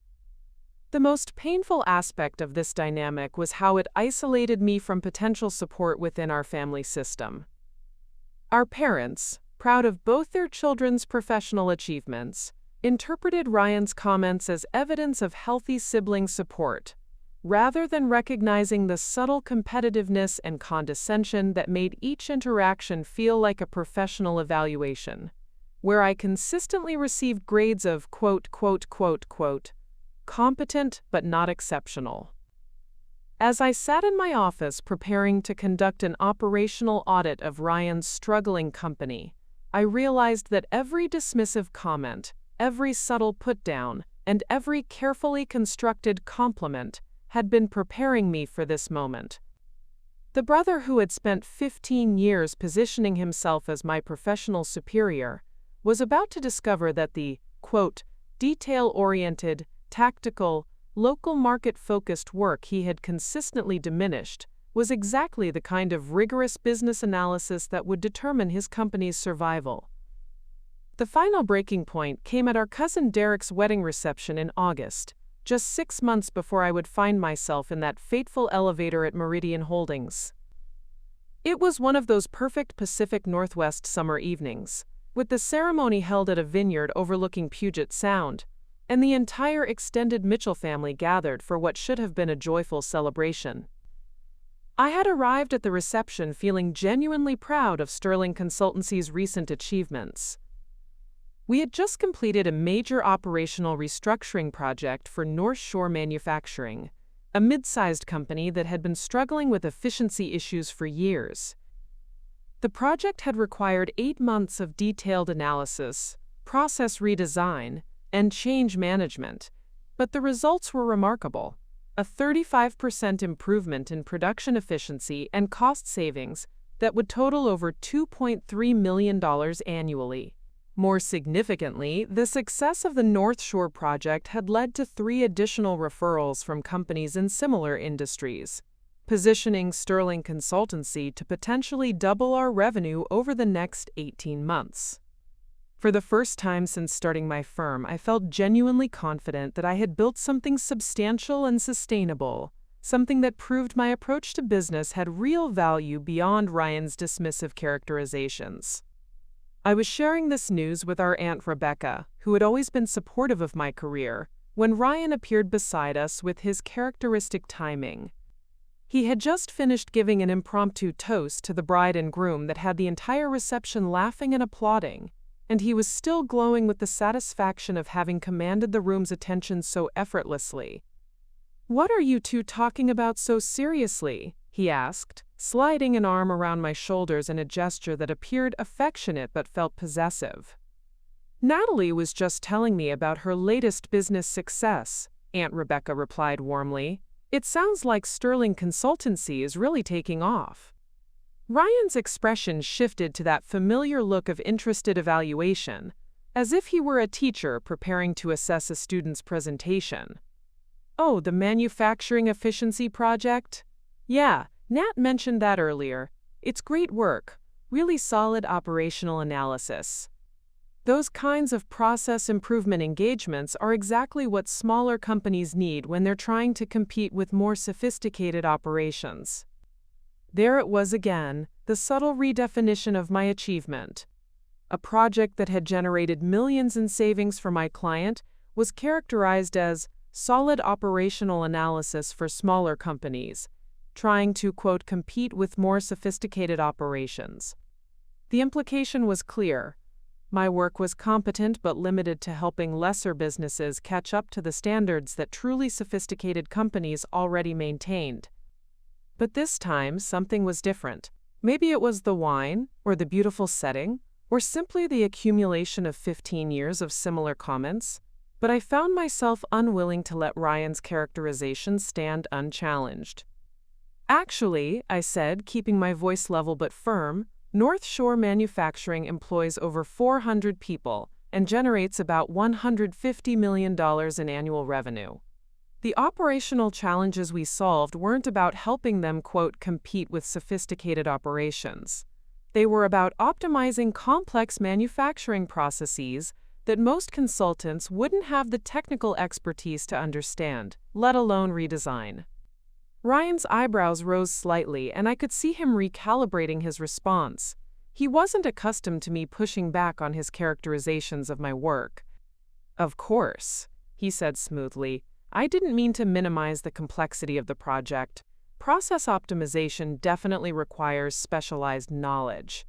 The most painful aspect of this dynamic was how it isolated me from potential support within our family system. Our parents, proud of both their children's professional achievements, interpreted Ryan's comments as evidence of healthy sibling support, rather than recognizing the subtle competitiveness and condescension that made each interaction feel like a professional evaluation, where I consistently received grades of competent but not exceptional. As I sat in my office preparing to conduct an operational audit of Ryan's struggling company, I realized that every dismissive comment, every subtle put-down, and every carefully constructed compliment had been preparing me for this moment. The brother who had spent 15 years positioning himself as my professional superior was about to discover that the, detail-oriented, tactical, local market-focused work he had consistently diminished was exactly the kind of rigorous business analysis that would determine his company's survival. The final breaking point came at our cousin Derek's wedding reception in August, just 6 months before I would find myself in that fateful elevator at Meridian Holdings. It was one of those perfect Pacific Northwest summer evenings, with the ceremony held at a vineyard overlooking Puget Sound, and the entire extended Mitchell family gathered for what should have been a joyful celebration. I had arrived at the reception feeling genuinely proud of Sterling Consultancy's recent achievements. We had just completed a major operational restructuring project for North Shore Manufacturing, a mid-sized company that had been struggling with efficiency issues for years. The project had required 8 months of detailed analysis, process redesign, and change management, but the results were remarkable. A 35% improvement in production efficiency and cost savings that would total over $2.3 million annually. More significantly, the success of the North Shore project had led to 3 additional referrals from companies in similar industries, positioning Sterling Consultancy to potentially double our revenue over the next 18 months. For the first time since starting my firm, I felt genuinely confident that I had built something substantial and sustainable, something that proved my approach to business had real value beyond Ryan's dismissive characterizations. I was sharing this news with our Aunt Rebecca, who had always been supportive of my career, when Ryan appeared beside us with his characteristic timing. He had just finished giving an impromptu toast to the bride and groom that had the entire reception laughing and applauding, and he was still glowing with the satisfaction of having commanded the room's attention so effortlessly. "What are you two talking about so seriously?" he asked, sliding an arm around my shoulders in a gesture that appeared affectionate but felt possessive. "Natalie was just telling me about her latest business success," Aunt Rebecca replied warmly. "It sounds like Sterling Consultancy is really taking off." Ryan's expression shifted to that familiar look of interested evaluation, as if he were a teacher preparing to assess a student's presentation. "Oh, the manufacturing efficiency project? Yeah, Nat mentioned that earlier. It's great work, really solid operational analysis." Those kinds of process improvement engagements are exactly what smaller companies need when they're trying to compete with more sophisticated operations. There it was again, the subtle redefinition of my achievement. A project that had generated millions in savings for my client was characterized as solid operational analysis for smaller companies, trying to, quote, compete with more sophisticated operations. The implication was clear. My work was competent but limited to helping lesser businesses catch up to the standards that truly sophisticated companies already maintained. But this time, something was different. Maybe it was the wine, or the beautiful setting, or simply the accumulation of 15 years of similar comments. But I found myself unwilling to let Ryan's characterization stand unchallenged. "Actually," I said, keeping my voice level but firm, "North Shore Manufacturing employs over 400 people and generates about $150 million in annual revenue. The operational challenges we solved weren't about helping them, quote, compete with sophisticated operations. They were about optimizing complex manufacturing processes that most consultants wouldn't have the technical expertise to understand, let alone redesign." Ryan's eyebrows rose slightly, and I could see him recalibrating his response. He wasn't accustomed to me pushing back on his characterizations of my work. "Of course," he said smoothly. "I didn't mean to minimize the complexity of the project. Process optimization definitely requires specialized knowledge.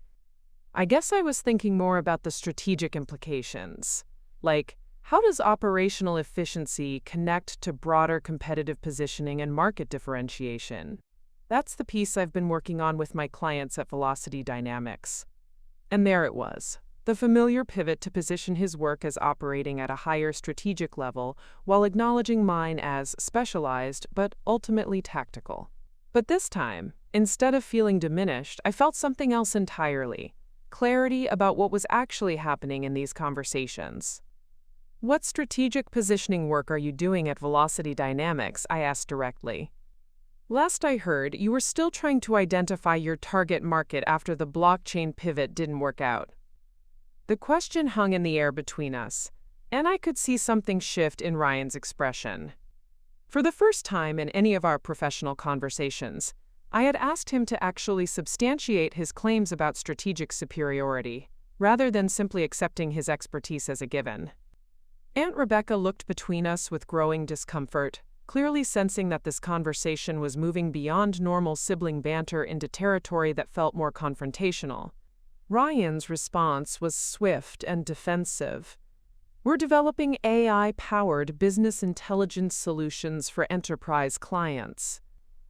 I guess I was thinking more about the strategic implications. Like, how does operational efficiency connect to broader competitive positioning and market differentiation? That's the piece I've been working on with my clients at Velocity Dynamics." And there it was, the familiar pivot to position his work as operating at a higher strategic level while acknowledging mine as specialized but ultimately tactical. But this time, instead of feeling diminished, I felt something else entirely: clarity about what was actually happening in these conversations. "What strategic positioning work are you doing at Velocity Dynamics?" I asked directly. "Last I heard, you were still trying to identify your target market after the blockchain pivot didn't work out." The question hung in the air between us, and I could see something shift in Ryan's expression. For the first time in any of our professional conversations, I had asked him to actually substantiate his claims about strategic superiority, rather than simply accepting his expertise as a given. Aunt Rebecca looked between us with growing discomfort, clearly sensing that this conversation was moving beyond normal sibling banter into territory that felt more confrontational. Ryan's response was swift and defensive. "We're developing AI-powered business intelligence solutions for enterprise clients.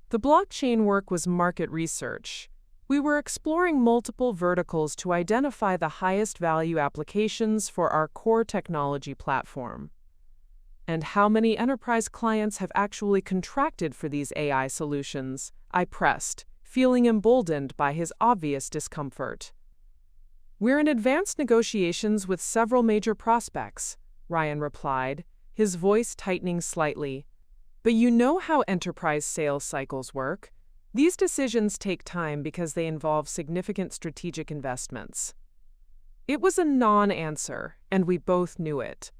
The blockchain work was market research. We were exploring multiple verticals to identify the highest value applications for our core technology platform." "And how many enterprise clients have actually contracted for these AI solutions?" I pressed, feeling emboldened by his obvious discomfort. "We're in advanced negotiations with several major prospects," Ryan replied, his voice tightening slightly. "But you know how enterprise sales cycles work. These decisions take time because they involve significant strategic investments." It was a non-answer, and we both knew it.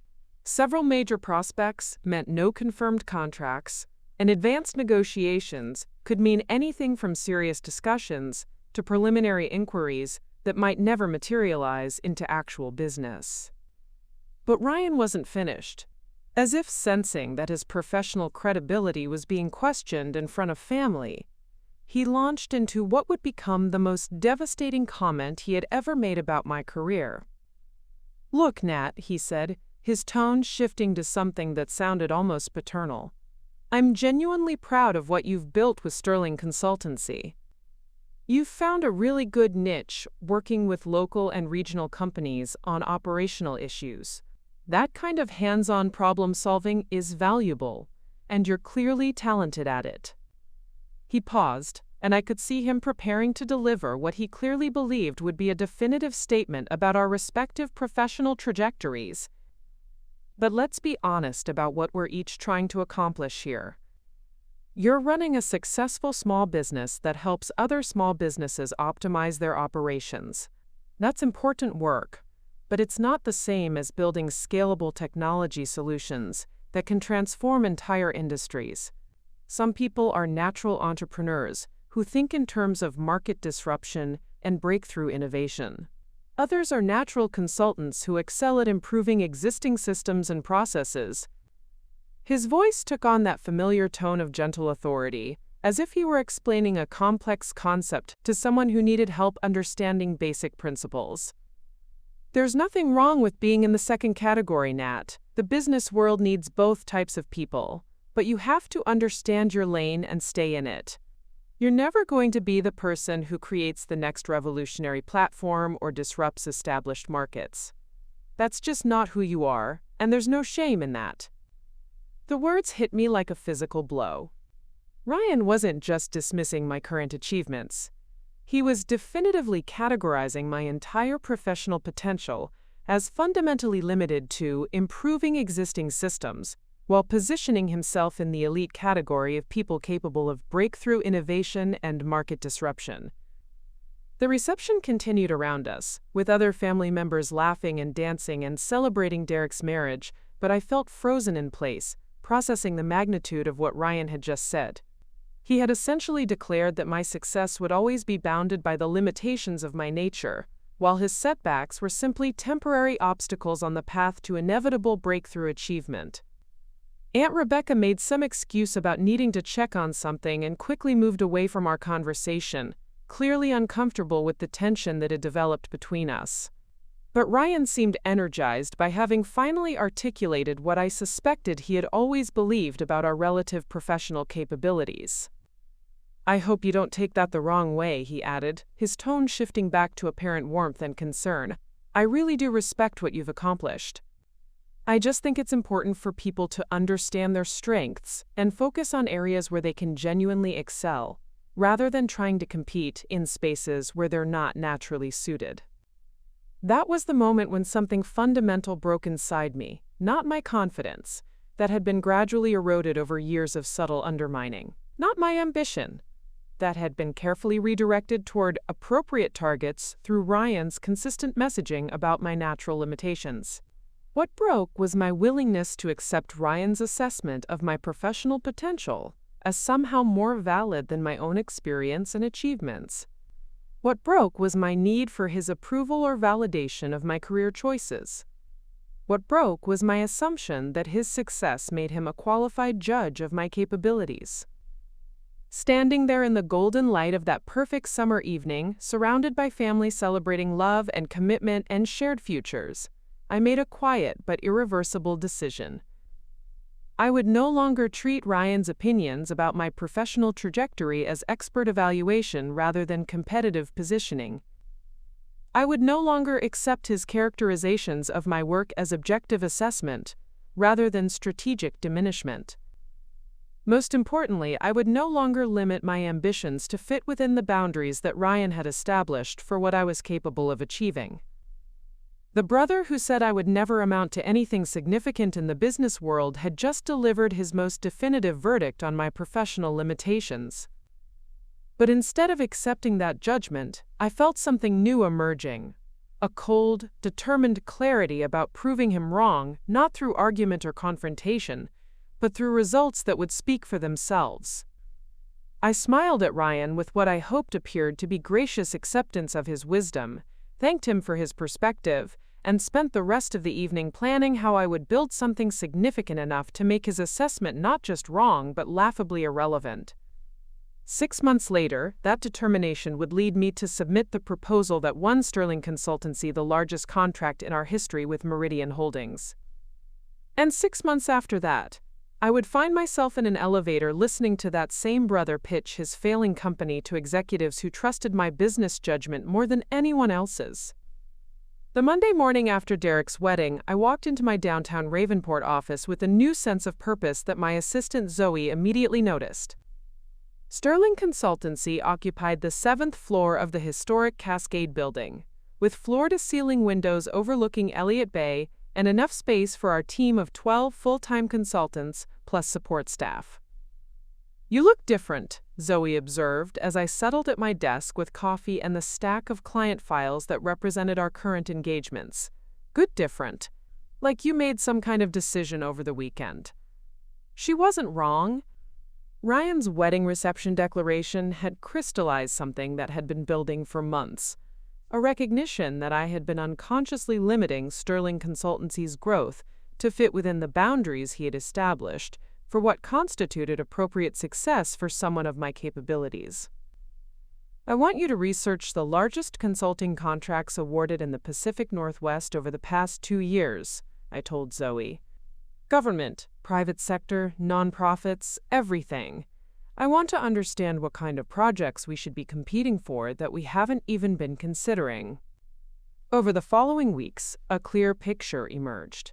Several major prospects meant no confirmed contracts, and advanced negotiations could mean anything from serious discussions to preliminary inquiries that might never materialize into actual business. But Ryan wasn't finished. As if sensing that his professional credibility was being questioned in front of family, he launched into what would become the most devastating comment he had ever made about my career. "Look, Nat," he said, his tone shifting to something that sounded almost paternal. "I'm genuinely proud of what you've built with Sterling Consultancy. You've found a really good niche working with local and regional companies on operational issues. That kind of hands-on problem-solving is valuable, and you're clearly talented at it." He paused, and I could see him preparing to deliver what he clearly believed would be a definitive statement about our respective professional trajectories. But let's be honest about what we're each trying to accomplish here. You're running a successful small business that helps other small businesses optimize their operations. That's important work, but it's not the same as building scalable technology solutions that can transform entire industries. Some people are natural entrepreneurs who think in terms of market disruption and breakthrough innovation. Others are natural consultants who excel at improving existing systems and processes. His voice took on that familiar tone of gentle authority, as if he were explaining a complex concept to someone who needed help understanding basic principles. "There's nothing wrong with being in the second category, Nat. The business world needs both types of people, but you have to understand your lane and stay in it. You're never going to be the person who creates the next revolutionary platform or disrupts established markets. That's just not who you are, and there's no shame in that." The words hit me like a physical blow. Ryan wasn't just dismissing my current achievements. He was definitively categorizing my entire professional potential as fundamentally limited to improving existing systems, while positioning himself in the elite category of people capable of breakthrough innovation and market disruption. The reception continued around us, with other family members laughing and dancing and celebrating Derek's marriage, but I felt frozen in place, processing the magnitude of what Ryan had just said. He had essentially declared that my success would always be bounded by the limitations of my nature, while his setbacks were simply temporary obstacles on the path to inevitable breakthrough achievement. Aunt Rebecca made some excuse about needing to check on something and quickly moved away from our conversation, clearly uncomfortable with the tension that had developed between us. But Ryan seemed energized by having finally articulated what I suspected he had always believed about our relative professional capabilities. "I hope you don't take that the wrong way," he added, his tone shifting back to apparent warmth and concern. "I really do respect what you've accomplished. I just think it's important for people to understand their strengths and focus on areas where they can genuinely excel, rather than trying to compete in spaces where they're not naturally suited." That was the moment when something fundamental broke inside me, not my confidence, that had been gradually eroded over years of subtle undermining, not my ambition, that had been carefully redirected toward appropriate targets through Ryan's consistent messaging about my natural limitations. What broke was my willingness to accept Ryan's assessment of my professional potential as somehow more valid than my own experience and achievements. What broke was my need for his approval or validation of my career choices. What broke was my assumption that his success made him a qualified judge of my capabilities. Standing there in the golden light of that perfect summer evening, surrounded by family celebrating love and commitment and shared futures, I made a quiet but irreversible decision. I would no longer treat Ryan's opinions about my professional trajectory as expert evaluation rather than competitive positioning. I would no longer accept his characterizations of my work as objective assessment rather than strategic diminishment. Most importantly, I would no longer limit my ambitions to fit within the boundaries that Ryan had established for what I was capable of achieving. The brother who said I would never amount to anything significant in the business world had just delivered his most definitive verdict on my professional limitations. But instead of accepting that judgment, I felt something new emerging, a cold, determined clarity about proving him wrong, not through argument or confrontation, but through results that would speak for themselves. I smiled at Ryan with what I hoped appeared to be gracious acceptance of his wisdom, thanked him for his perspective, and spent the rest of the evening planning how I would build something significant enough to make his assessment not just wrong but laughably irrelevant. 6 months later, that determination would lead me to submit the proposal that won Sterling Consultancy the largest contract in our history with Meridian Holdings. And 6 months after that, I would find myself in an elevator listening to that same brother pitch his failing company to executives who trusted my business judgment more than anyone else's. The Monday morning after Derek's wedding, I walked into my downtown Ravenport office with a new sense of purpose that my assistant Zoe immediately noticed. Sterling Consultancy occupied the 7th floor of the historic Cascade Building, with floor-to-ceiling windows overlooking Elliott Bay and enough space for our team of 12 full-time consultants plus support staff. "You look different," Zoe observed as I settled at my desk with coffee and the stack of client files that represented our current engagements. "Good different. Like you made some kind of decision over the weekend." She wasn't wrong. Ryan's wedding reception declaration had crystallized something that had been building for months. A recognition that I had been unconsciously limiting Sterling Consultancy's growth to fit within the boundaries he had established for what constituted appropriate success for someone of my capabilities. "I want you to research the largest consulting contracts awarded in the Pacific Northwest over the past 2 years, I told Zoe. "Government, private sector, nonprofits, everything. I want to understand what kind of projects we should be competing for that we haven't even been considering." Over the following weeks, a clear picture emerged.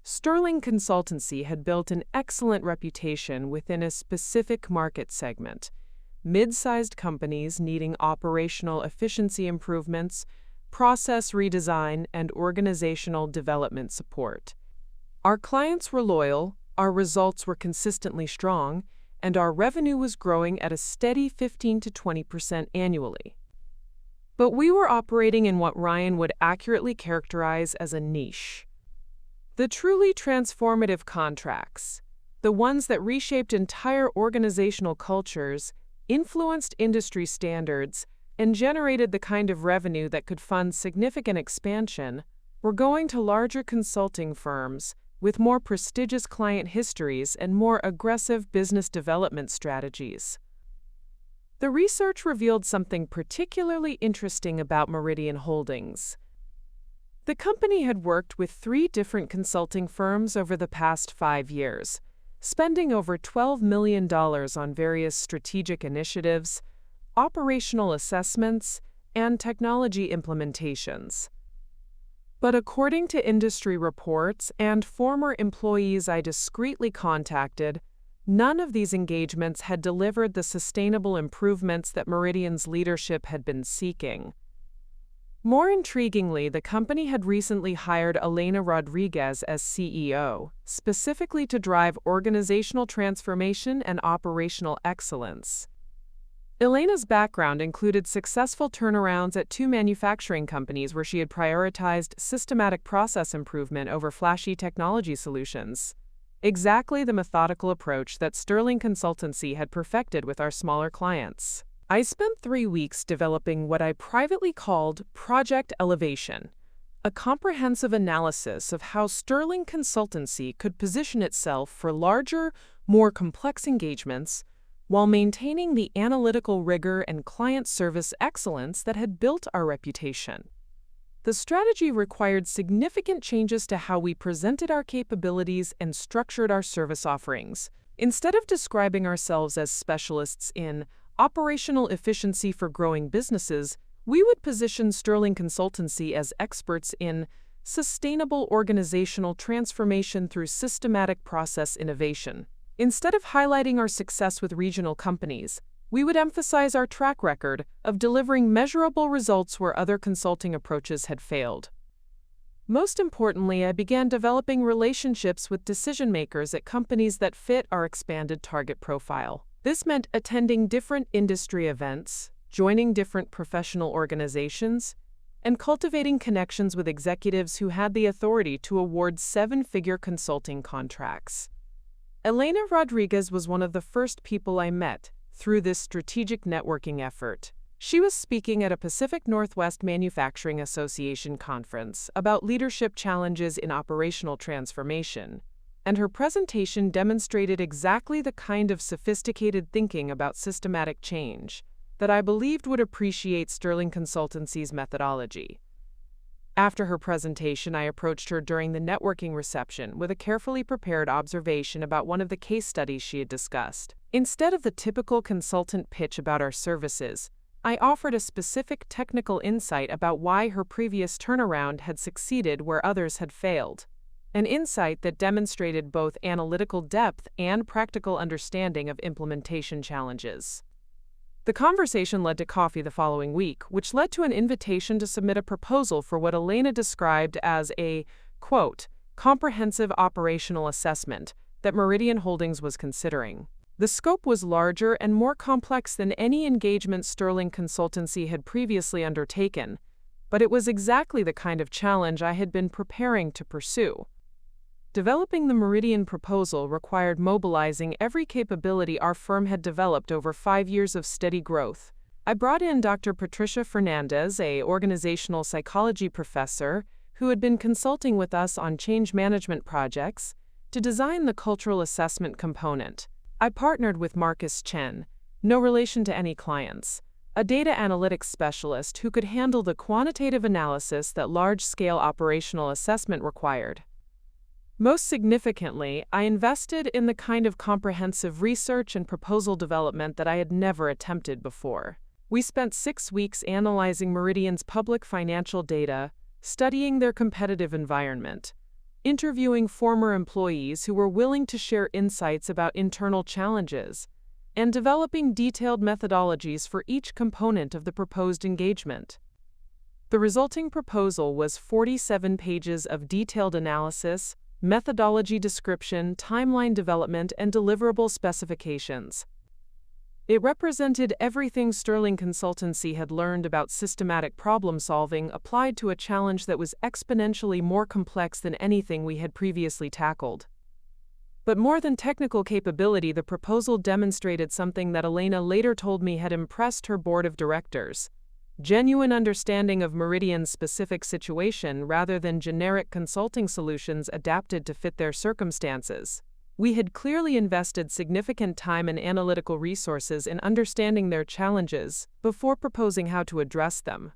Sterling Consultancy had built an excellent reputation within a specific market segment: mid-sized companies needing operational efficiency improvements, process redesign, and organizational development support. Our clients were loyal, our results were consistently strong, and our revenue was growing at a steady 15 to 20% annually. But we were operating in what Ryan would accurately characterize as a niche. The truly transformative contracts, the ones that reshaped entire organizational cultures, influenced industry standards, and generated the kind of revenue that could fund significant expansion, were going to larger consulting firms with more prestigious client histories and more aggressive business development strategies. The research revealed something particularly interesting about Meridian Holdings. The company had worked with 3 different consulting firms over the past 5 years, spending over $12 million on various strategic initiatives, operational assessments, and technology implementations. But according to industry reports and former employees I discreetly contacted, none of these engagements had delivered the sustainable improvements that Meridian's leadership had been seeking. More intriguingly, the company had recently hired Elena Rodriguez as CEO, specifically to drive organizational transformation and operational excellence. Elena's background included successful turnarounds at 2 manufacturing companies where she had prioritized systematic process improvement over flashy technology solutions. Exactly the methodical approach that Sterling Consultancy had perfected with our smaller clients. I spent 3 weeks developing what I privately called Project Elevation, a comprehensive analysis of how Sterling Consultancy could position itself for larger, more complex engagements while maintaining the analytical rigor and client service excellence that had built our reputation. The strategy required significant changes to how we presented our capabilities and structured our service offerings. Instead of describing ourselves as specialists in operational efficiency for growing businesses, we would position Sterling Consultancy as experts in sustainable organizational transformation through systematic process innovation. Instead of highlighting our success with regional companies, we would emphasize our track record of delivering measurable results where other consulting approaches had failed. Most importantly, I began developing relationships with decision-makers at companies that fit our expanded target profile. This meant attending different industry events, joining different professional organizations, and cultivating connections with executives who had the authority to award seven-figure consulting contracts. Elena Rodriguez was one of the first people I met through this strategic networking effort. She was speaking at a Pacific Northwest Manufacturing Association conference about leadership challenges in operational transformation, and her presentation demonstrated exactly the kind of sophisticated thinking about systematic change that I believed would appreciate Sterling Consultancy's methodology. After her presentation, I approached her during the networking reception with a carefully prepared observation about one of the case studies she had discussed. Instead of the typical consultant pitch about our services, I offered a specific technical insight about why her previous turnaround had succeeded where others had failed, an insight that demonstrated both analytical depth and practical understanding of implementation challenges. The conversation led to coffee the following week, which led to an invitation to submit a proposal for what Elena described as a, quote, comprehensive operational assessment that Meridian Holdings was considering. The scope was larger and more complex than any engagement Sterling Consultancy had previously undertaken, but it was exactly the kind of challenge I had been preparing to pursue. Developing the Meridian proposal required mobilizing every capability our firm had developed over 5 years of steady growth. I brought in Dr. Patricia Fernandez, an organizational psychology professor who had been consulting with us on change management projects, to design the cultural assessment component. I partnered with Marcus Chen, no relation to any clients, a data analytics specialist who could handle the quantitative analysis that large-scale operational assessment required. Most significantly, I invested in the kind of comprehensive research and proposal development that I had never attempted before. We spent 6 weeks analyzing Meridian's public financial data, studying their competitive environment, interviewing former employees who were willing to share insights about internal challenges, and developing detailed methodologies for each component of the proposed engagement. The resulting proposal was 47 pages of detailed analysis, methodology description, timeline development, and deliverable specifications. It represented everything Sterling Consultancy had learned about systematic problem-solving applied to a challenge that was exponentially more complex than anything we had previously tackled. But more than technical capability, the proposal demonstrated something that Elena later told me had impressed her board of directors: genuine understanding of Meridian's specific situation rather than generic consulting solutions adapted to fit their circumstances. We had clearly invested significant time and analytical resources in understanding their challenges before proposing how to address them.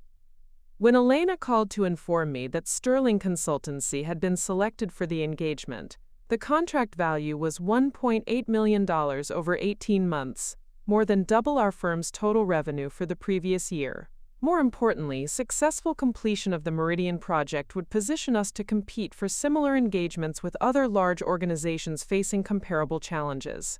When Elena called to inform me that Sterling Consultancy had been selected for the engagement, the contract value was $1.8 million over 18 months, more than double our firm's total revenue for the previous year. More importantly, successful completion of the Meridian project would position us to compete for similar engagements with other large organizations facing comparable challenges.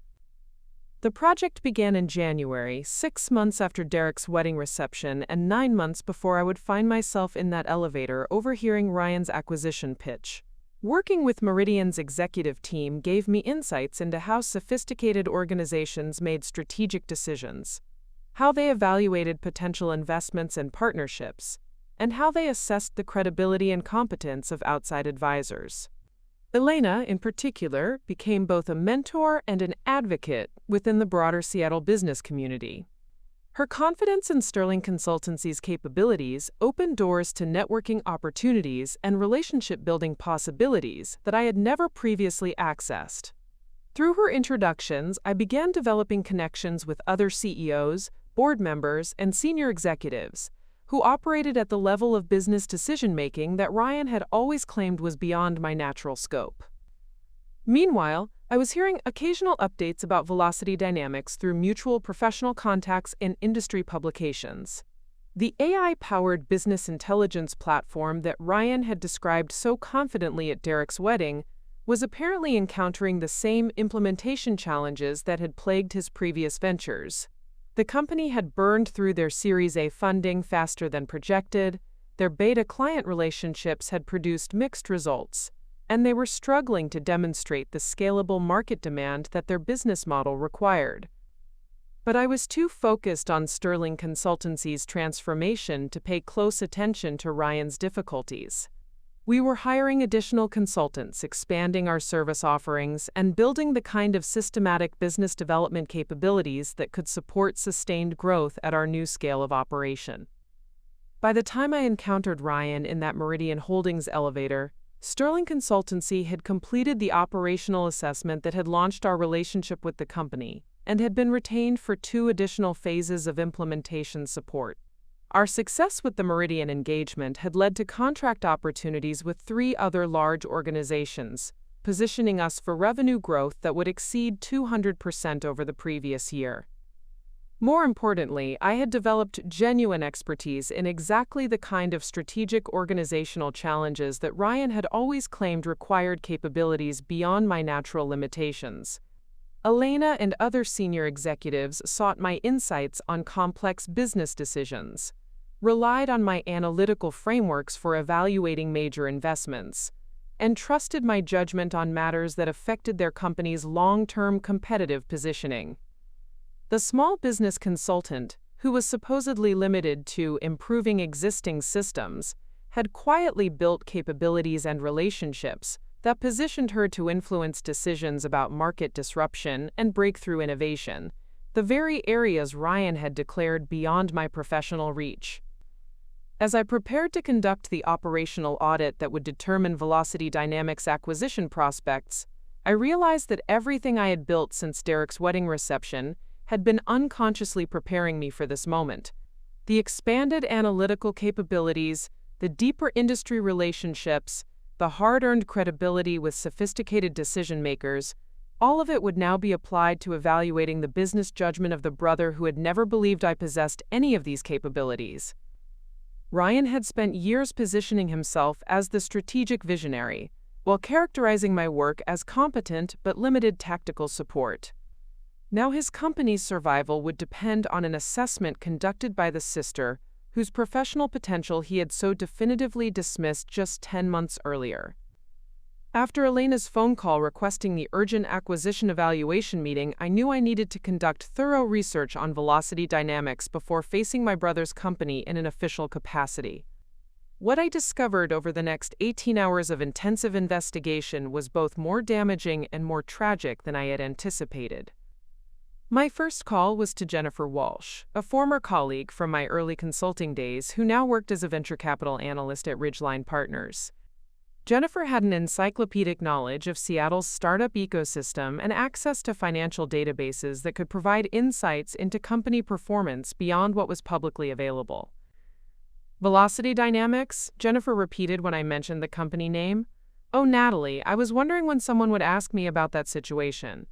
The project began in January, 6 months after Derek's wedding reception and 9 months before I would find myself in that elevator overhearing Ryan's acquisition pitch. Working with Meridian's executive team gave me insights into how sophisticated organizations made strategic decisions, how they evaluated potential investments and partnerships, and how they assessed the credibility and competence of outside advisors. Elena, in particular, became both a mentor and an advocate within the broader Seattle business community. Her confidence in Sterling Consultancy's capabilities opened doors to networking opportunities and relationship-building possibilities that I had never previously accessed. Through her introductions, I began developing connections with other CEOs, board members, and senior executives who operated at the level of business decision-making that Ryan had always claimed was beyond my natural scope. Meanwhile, I was hearing occasional updates about velocity dynamics through mutual professional contacts and industry publications. The AI-powered business intelligence platform that Ryan had described so confidently at Derek's wedding was apparently encountering the same implementation challenges that had plagued his previous ventures. The company had burned through their Series A funding faster than projected, their beta client relationships had produced mixed results, and they were struggling to demonstrate the scalable market demand that their business model required. but I was too focused on Sterling Consultancy's transformation to pay close attention to Ryan's difficulties. We were hiring additional consultants, expanding our service offerings, and building the kind of systematic business development capabilities that could support sustained growth at our new scale of operation. By the time I encountered Ryan in that Meridian Holdings elevator, Sterling Consultancy had completed the operational assessment that had launched our relationship with the company and had been retained for 2 additional phases of implementation support. Our success with the Meridian engagement had led to contract opportunities with 3 other large organizations, positioning us for revenue growth that would exceed 200% over the previous year. More importantly, I had developed genuine expertise in exactly the kind of strategic organizational challenges that Ryan had always claimed required capabilities beyond my natural limitations. Elena and other senior executives sought my insights on complex business decisions, relied on my analytical frameworks for evaluating major investments, and trusted my judgment on matters that affected their company's long-term competitive positioning. The small business consultant, who was supposedly limited to improving existing systems, had quietly built capabilities and relationships that positioned her to influence decisions about market disruption and breakthrough innovation, the very areas Ryan had declared beyond my professional reach. As I prepared to conduct the operational audit that would determine Velocity Dynamics' acquisition prospects, I realized that everything I had built since Derek's wedding reception had been unconsciously preparing me for this moment. The expanded analytical capabilities, the deeper industry relationships, the hard-earned credibility with sophisticated decision-makers, all of it would now be applied to evaluating the business judgment of the brother who had never believed I possessed any of these capabilities. Ryan had spent years positioning himself as the strategic visionary, while characterizing my work as competent but limited tactical support. Now his company's survival would depend on an assessment conducted by the sister, whose professional potential he had so definitively dismissed just 10 months earlier. After Elena's phone call requesting the urgent acquisition evaluation meeting, I knew I needed to conduct thorough research on Velocity Dynamics before facing my brother's company in an official capacity. What I discovered over the next 18 hours of intensive investigation was both more damaging and more tragic than I had anticipated. My first call was to Jennifer Walsh, a former colleague from my early consulting days who now worked as a venture capital analyst at Ridgeline Partners. Jennifer had an encyclopedic knowledge of Seattle's startup ecosystem and access to financial databases that could provide insights into company performance beyond what was publicly available. Velocity Dynamics, Jennifer repeated when I mentioned the company name. Oh, Natalie, I was wondering when someone would ask me about that situation.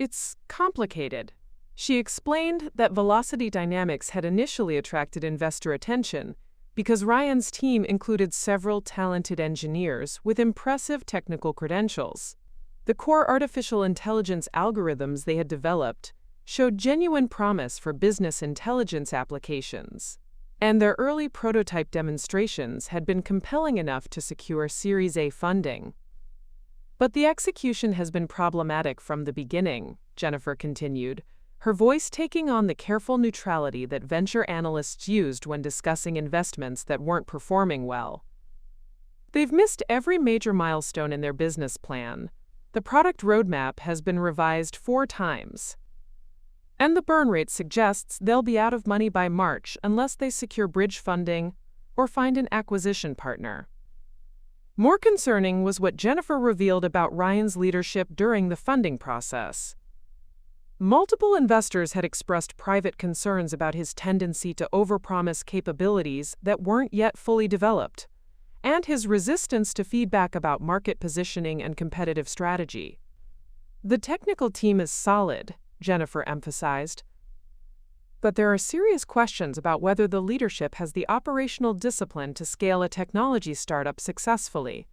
It's complicated. She explained that Velocity Dynamics had initially attracted investor attention because Ryan's team included several talented engineers with impressive technical credentials. The core artificial intelligence algorithms they had developed showed genuine promise for business intelligence applications, and their early prototype demonstrations had been compelling enough to secure Series A funding. But the execution has been problematic from the beginning, Jennifer continued, her voice taking on the careful neutrality that venture analysts used when discussing investments that weren't performing well. They've missed every major milestone in their business plan. The product roadmap has been revised 4 times. And the burn rate suggests they'll be out of money by March unless they secure bridge funding or find an acquisition partner. More concerning was what Jennifer revealed about Ryan's leadership during the funding process. Multiple investors had expressed private concerns about his tendency to overpromise capabilities that weren't yet fully developed, and his resistance to feedback about market positioning and competitive strategy. The technical team is solid, Jennifer emphasized, but there are serious questions about whether the leadership has the operational discipline to scale a technology startup successfully.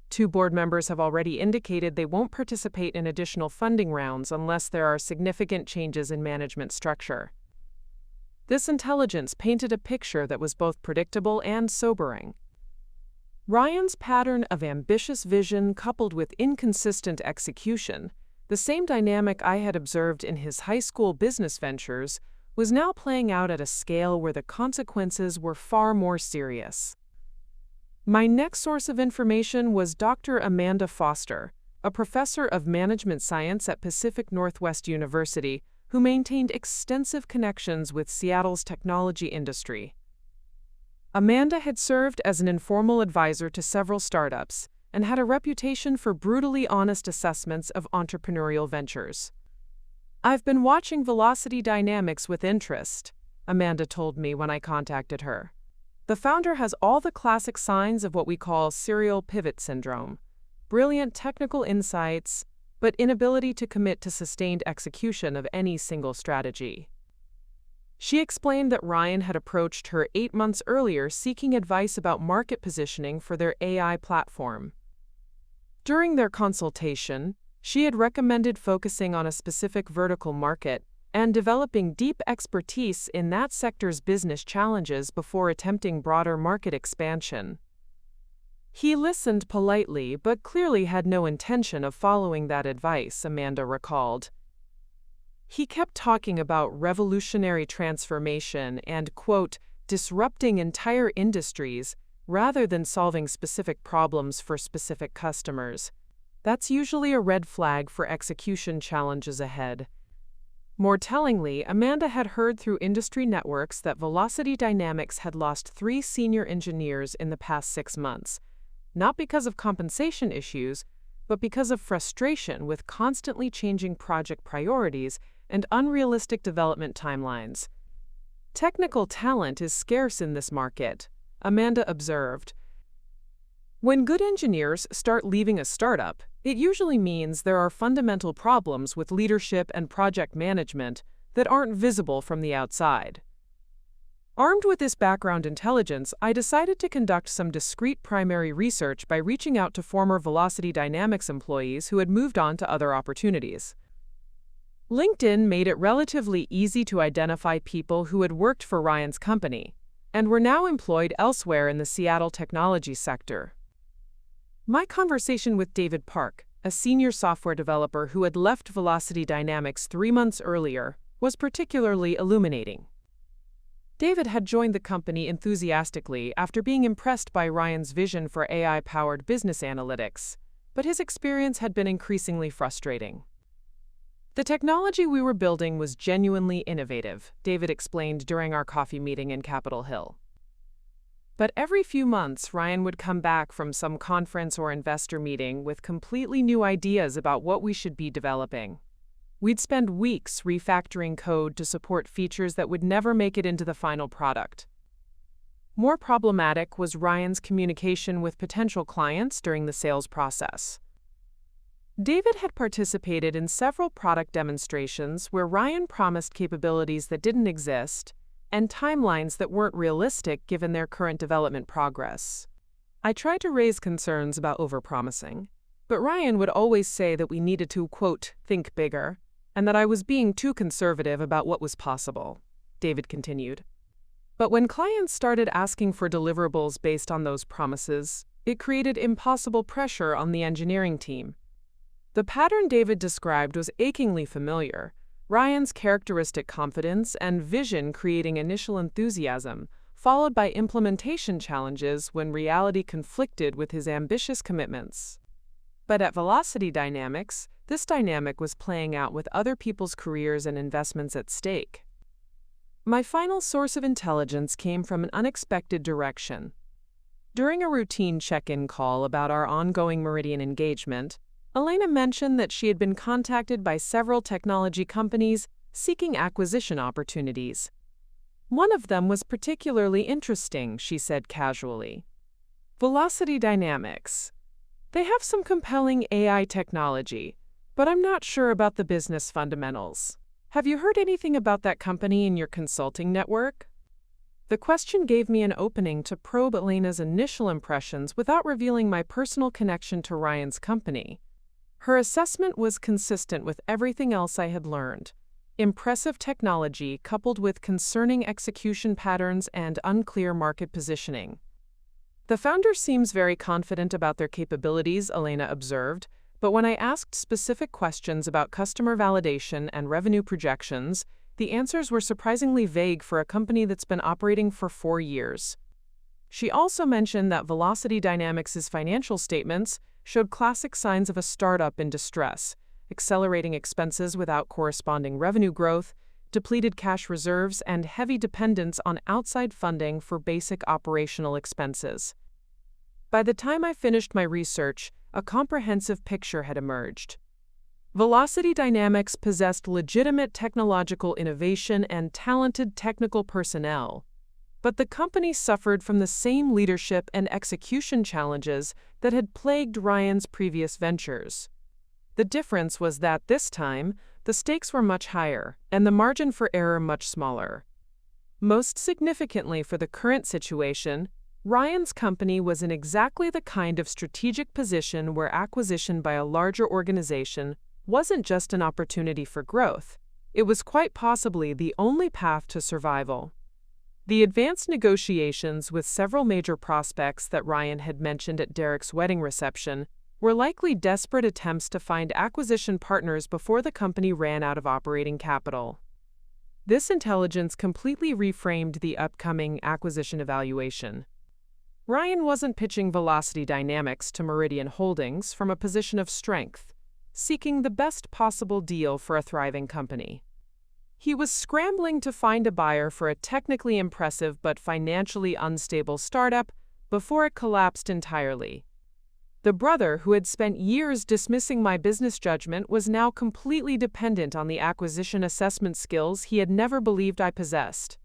2 board members have already indicated they won't participate in additional funding rounds unless there are significant changes in management structure. This intelligence painted a picture that was both predictable and sobering. Ryan's pattern of ambitious vision coupled with inconsistent execution The same dynamic I had observed in his high school business ventures was now playing out at a scale where the consequences were far more serious. My next source of information was Dr. Amanda Foster, a professor of management science at Pacific Northwest University, who maintained extensive connections with Seattle's technology industry. Amanda had served as an informal advisor to several startups and had a reputation for brutally honest assessments of entrepreneurial ventures. "I've been watching Velocity Dynamics with interest," Amanda told me when I contacted her. "The founder has all the classic signs of what we call serial pivot syndrome: brilliant technical insights, but inability to commit to sustained execution of any single strategy." She explained that Ryan had approached her 8 months earlier seeking advice about market positioning for their AI platform. During their consultation, she had recommended focusing on a specific vertical market and developing deep expertise in that sector's business challenges before attempting broader market expansion. He listened politely but clearly had no intention of following that advice, Amanda recalled. He kept talking about revolutionary transformation and, quote, disrupting entire industries rather than solving specific problems for specific customers. That's usually a red flag for execution challenges ahead. More tellingly, Amanda had heard through industry networks that Velocity Dynamics had lost 3 senior engineers in the past 6 months, not because of compensation issues, but because of frustration with constantly changing project priorities and unrealistic development timelines. "Technical talent is scarce in this market," Amanda observed. "When good engineers start leaving a startup, it usually means there are fundamental problems with leadership and project management that aren't visible from the outside." Armed with this background intelligence, I decided to conduct some discrete primary research by reaching out to former Velocity Dynamics employees who had moved on to other opportunities. LinkedIn made it relatively easy to identify people who had worked for Ryan's company and were now employed elsewhere in the Seattle technology sector. My conversation with David Park, a senior software developer who had left Velocity Dynamics 3 months earlier, was particularly illuminating. David had joined the company enthusiastically after being impressed by Ryan's vision for AI-powered business analytics, but his experience had been increasingly frustrating. "The technology we were building was genuinely innovative," David explained during our coffee meeting in Capitol Hill. "But every few months, Ryan would come back from some conference or investor meeting with completely new ideas about what we should be developing. We'd spend weeks refactoring code to support features that would never make it into the final product." More problematic was Ryan's communication with potential clients during the sales process. David had participated in several product demonstrations where Ryan promised capabilities that didn't exist and timelines that weren't realistic given their current development progress. I tried to raise concerns about overpromising, but Ryan would always say that we needed to, quote, think bigger, and that I was being too conservative about what was possible, David continued. But when clients started asking for deliverables based on those promises, it created impossible pressure on the engineering team. The pattern David described was achingly familiar: Ryan's characteristic confidence and vision creating initial enthusiasm, followed by implementation challenges when reality conflicted with his ambitious commitments. But at Velocity Dynamics, this dynamic was playing out with other people's careers and investments at stake. My final source of intelligence came from an unexpected direction. During a routine check-in call about our ongoing Meridian engagement, Elena mentioned that she had been contacted by several technology companies seeking acquisition opportunities. One of them was particularly interesting, she said casually. Velocity Dynamics. They have some compelling AI technology, but I'm not sure about the business fundamentals. Have you heard anything about that company in your consulting network? The question gave me an opening to probe Elena's initial impressions without revealing my personal connection to Ryan's company. Her assessment was consistent with everything else I had learned: impressive technology coupled with concerning execution patterns and unclear market positioning. The founder seems very confident about their capabilities, Elena observed, But when I asked specific questions about customer validation and revenue projections, the answers were surprisingly vague for a company that's been operating for 4 years. She also mentioned that Velocity Dynamics' financial statements showed classic signs of a startup in distress: accelerating expenses without corresponding revenue growth, depleted cash reserves, and heavy dependence on outside funding for basic operational expenses. By the time I finished my research, a comprehensive picture had emerged. Velocity Dynamics possessed legitimate technological innovation and talented technical personnel, but the company suffered from the same leadership and execution challenges that had plagued Ryan's previous ventures. The difference was that this time, the stakes were much higher and the margin for error much smaller. Most significantly for the current situation, Ryan's company was in exactly the kind of strategic position where acquisition by a larger organization wasn't just an opportunity for growth. It was quite possibly the only path to survival. The advanced negotiations with several major prospects that Ryan had mentioned at Derek's wedding reception were likely desperate attempts to find acquisition partners before the company ran out of operating capital. This intelligence completely reframed the upcoming acquisition evaluation. Ryan wasn't pitching Velocity Dynamics to Meridian Holdings from a position of strength, seeking the best possible deal for a thriving company. He was scrambling to find a buyer for a technically impressive but financially unstable startup before it collapsed entirely. The brother who had spent years dismissing my business judgment was now completely dependent on the acquisition assessment skills he had never believed I possessed.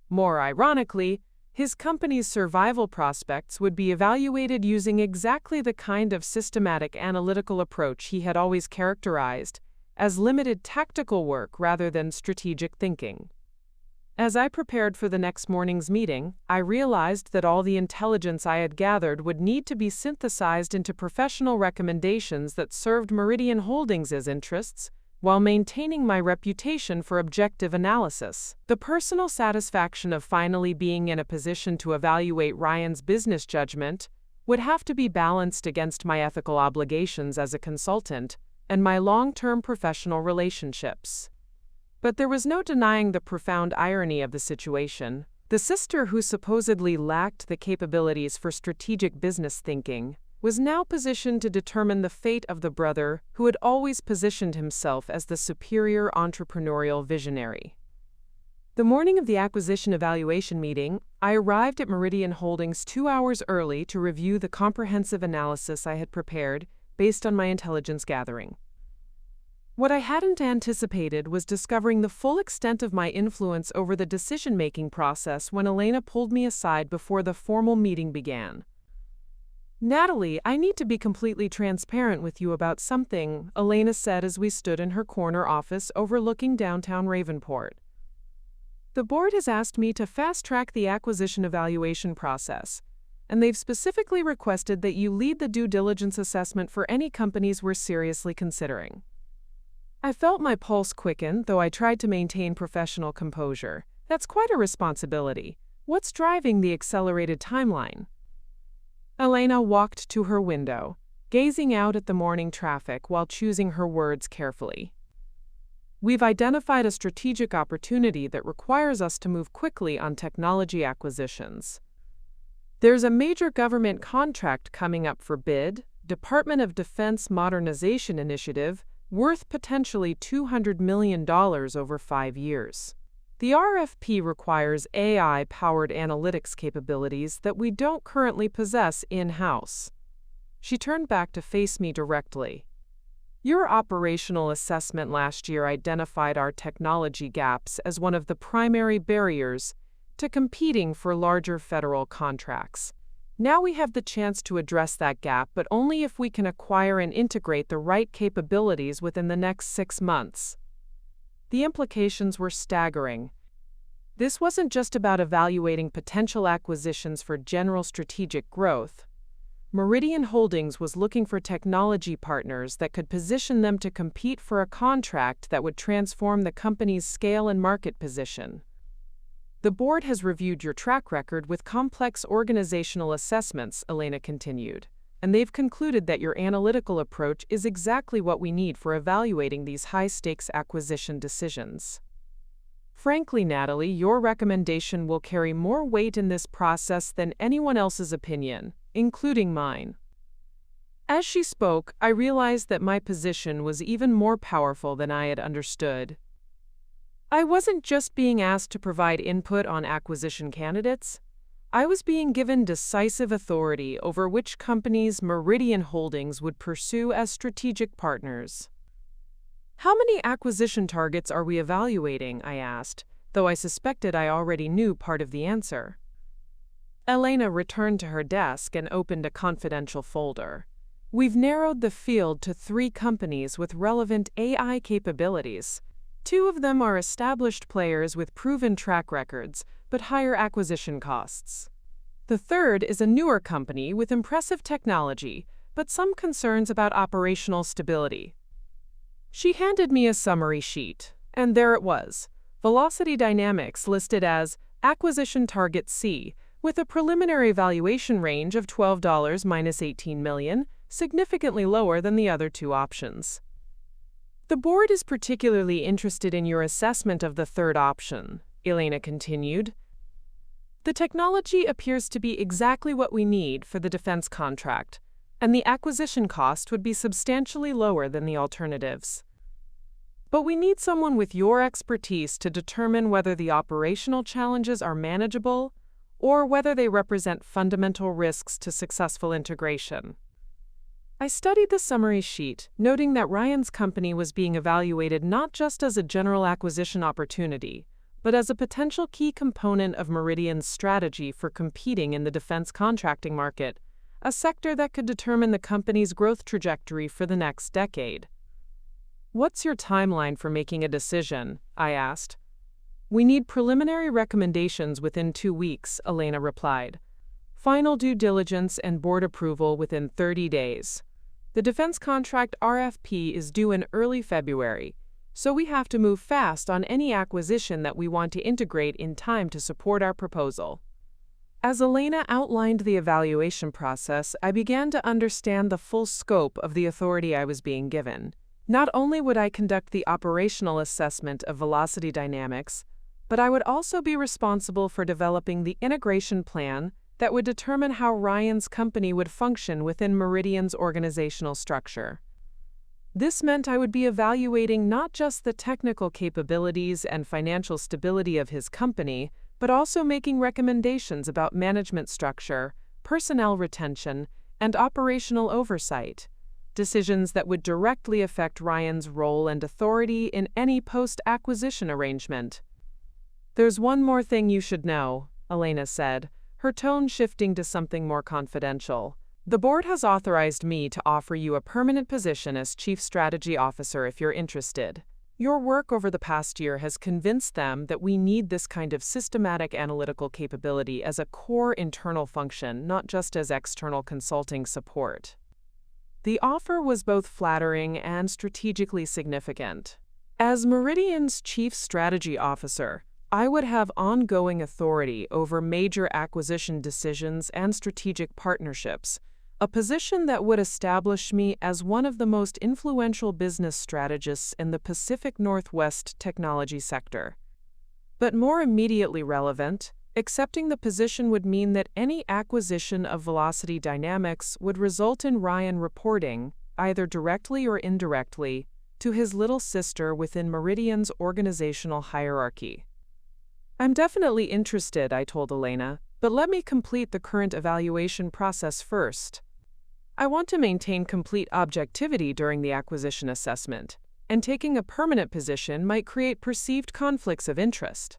More ironically, his company's survival prospects would be evaluated using exactly the kind of systematic analytical approach he had always characterized as limited tactical work rather than strategic thinking. As I prepared for the next morning's meeting, I realized that all the intelligence I had gathered would need to be synthesized into professional recommendations that served Meridian Holdings' interests while maintaining my reputation for objective analysis. The personal satisfaction of finally being in a position to evaluate Ryan's business judgment would have to be balanced against my ethical obligations as a consultant and my long-term professional relationships. But there was no denying the profound irony of the situation. The sister who supposedly lacked the capabilities for strategic business thinking was now positioned to determine the fate of the brother who had always positioned himself as the superior entrepreneurial visionary. The morning of the acquisition evaluation meeting, I arrived at Meridian Holdings 2 hours early to review the comprehensive analysis I had prepared based on my intelligence gathering. What I hadn't anticipated was discovering the full extent of my influence over the decision-making process when Elena pulled me aside before the formal meeting began. "Natalie, I need to be completely transparent with you about something," Elena said as we stood in her corner office overlooking downtown Ravenport. "The board has asked me to fast-track the acquisition evaluation process, and they've specifically requested that you lead the due diligence assessment for any companies we're seriously considering." I felt my pulse quicken, though I tried to maintain professional composure. That's quite a responsibility. What's driving the accelerated timeline? Elena walked to her window, gazing out at the morning traffic while choosing her words carefully. "We've identified a strategic opportunity that requires us to move quickly on technology acquisitions. There's a major government contract coming up for bid, Department of Defense Modernization Initiative, worth potentially $200 million over 5 years. The RFP requires AI-powered analytics capabilities that we don't currently possess in-house." She turned back to face me directly. "Your operational assessment last year identified our technology gaps as one of the primary barriers to competing for larger federal contracts. Now we have the chance to address that gap, but only if we can acquire and integrate the right capabilities within the next 6 months." The implications were staggering. This wasn't just about evaluating potential acquisitions for general strategic growth. Meridian Holdings was looking for technology partners that could position them to compete for a contract that would transform the company's scale and market position. "The board has reviewed your track record with complex organizational assessments," Elena continued. and they've concluded that your analytical approach is exactly what we need for evaluating these high-stakes acquisition decisions. Frankly, Natalie, your recommendation will carry more weight in this process than anyone else's opinion, including mine." As she spoke, I realized that my position was even more powerful than I had understood. I wasn't just being asked to provide input on acquisition candidates. I was being given decisive authority over which companies Meridian Holdings would pursue as strategic partners. "How many acquisition targets are we evaluating?" I asked, though I suspected I already knew part of the answer. Elena returned to her desk and opened a confidential folder. "We've narrowed the field to 3 companies with relevant AI capabilities. 2 of them are established players with proven track records, but higher acquisition costs. The third is a newer company with impressive technology, but some concerns about operational stability." She handed me a summary sheet, and there it was, Velocity Dynamics listed as Acquisition Target C, with a preliminary valuation range of $12 minus $18 million, significantly lower than the other 2 options. "The board is particularly interested in your assessment of the third option," Elena continued. "The technology appears to be exactly what we need for the defense contract, and the acquisition cost would be substantially lower than the alternatives. But we need someone with your expertise to determine whether the operational challenges are manageable or whether they represent fundamental risks to successful integration." I studied the summary sheet, noting that Ryan's company was being evaluated not just as a general acquisition opportunity, but as a potential key component of Meridian's strategy for competing in the defense contracting market, a sector that could determine the company's growth trajectory for the next decade. "What's your timeline for making a decision?" I asked. "We need preliminary recommendations within 2 weeks," Elena replied. "Final due diligence and board approval within 30 days. The defense contract RFP is due in early February, so we have to move fast on any acquisition that we want to integrate in time to support our proposal." As Elena outlined the evaluation process, I began to understand the full scope of the authority I was being given. Not only would I conduct the operational assessment of Velocity Dynamics, but I would also be responsible for developing the integration plan that would determine how Ryan's company would function within Meridian's organizational structure. This meant I would be evaluating not just the technical capabilities and financial stability of his company, but also making recommendations about management structure, personnel retention, and operational oversight, decisions that would directly affect Ryan's role and authority in any post-acquisition arrangement. "There's one more thing you should know," Elena said, her tone shifting to something more confidential. "The board has authorized me to offer you a permanent position as Chief Strategy Officer if you're interested. Your work over the past year has convinced them that we need this kind of systematic analytical capability as a core internal function, not just as external consulting support." The offer was both flattering and strategically significant. As Meridian's Chief Strategy Officer, I would have ongoing authority over major acquisition decisions and strategic partnerships, a position that would establish me as one of the most influential business strategists in the Pacific Northwest technology sector. But more immediately relevant, accepting the position would mean that any acquisition of Velocity Dynamics would result in Ryan reporting, either directly or indirectly, to his little sister within Meridian's organizational hierarchy. "I'm definitely interested," I told Elena, "but let me complete the current evaluation process first. I want to maintain complete objectivity during the acquisition assessment, and taking a permanent position might create perceived conflicts of interest."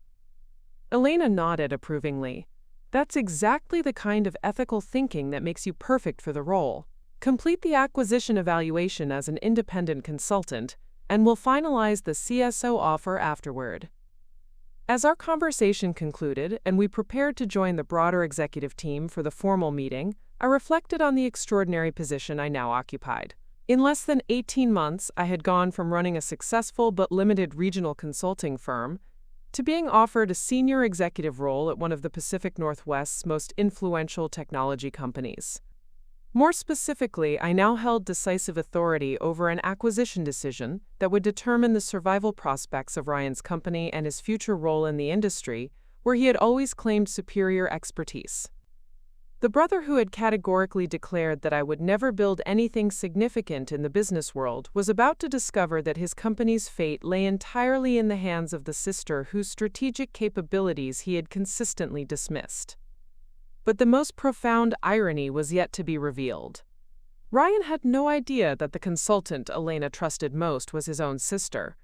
Elena nodded approvingly. "That's exactly the kind of ethical thinking that makes you perfect for the role. Complete the acquisition evaluation as an independent consultant, and we'll finalize the CSO offer afterward." As our conversation concluded and we prepared to join the broader executive team for the formal meeting, I reflected on the extraordinary position I now occupied. In less than 18 months, I had gone from running a successful but limited regional consulting firm to being offered a senior executive role at one of the Pacific Northwest's most influential technology companies. More specifically, I now held decisive authority over an acquisition decision that would determine the survival prospects of Ryan's company and his future role in the industry, where he had always claimed superior expertise. The brother who had categorically declared that I would never build anything significant in the business world was about to discover that his company's fate lay entirely in the hands of the sister whose strategic capabilities he had consistently dismissed. But the most profound irony was yet to be revealed. Ryan had no idea that the consultant Elena trusted most was his own sister,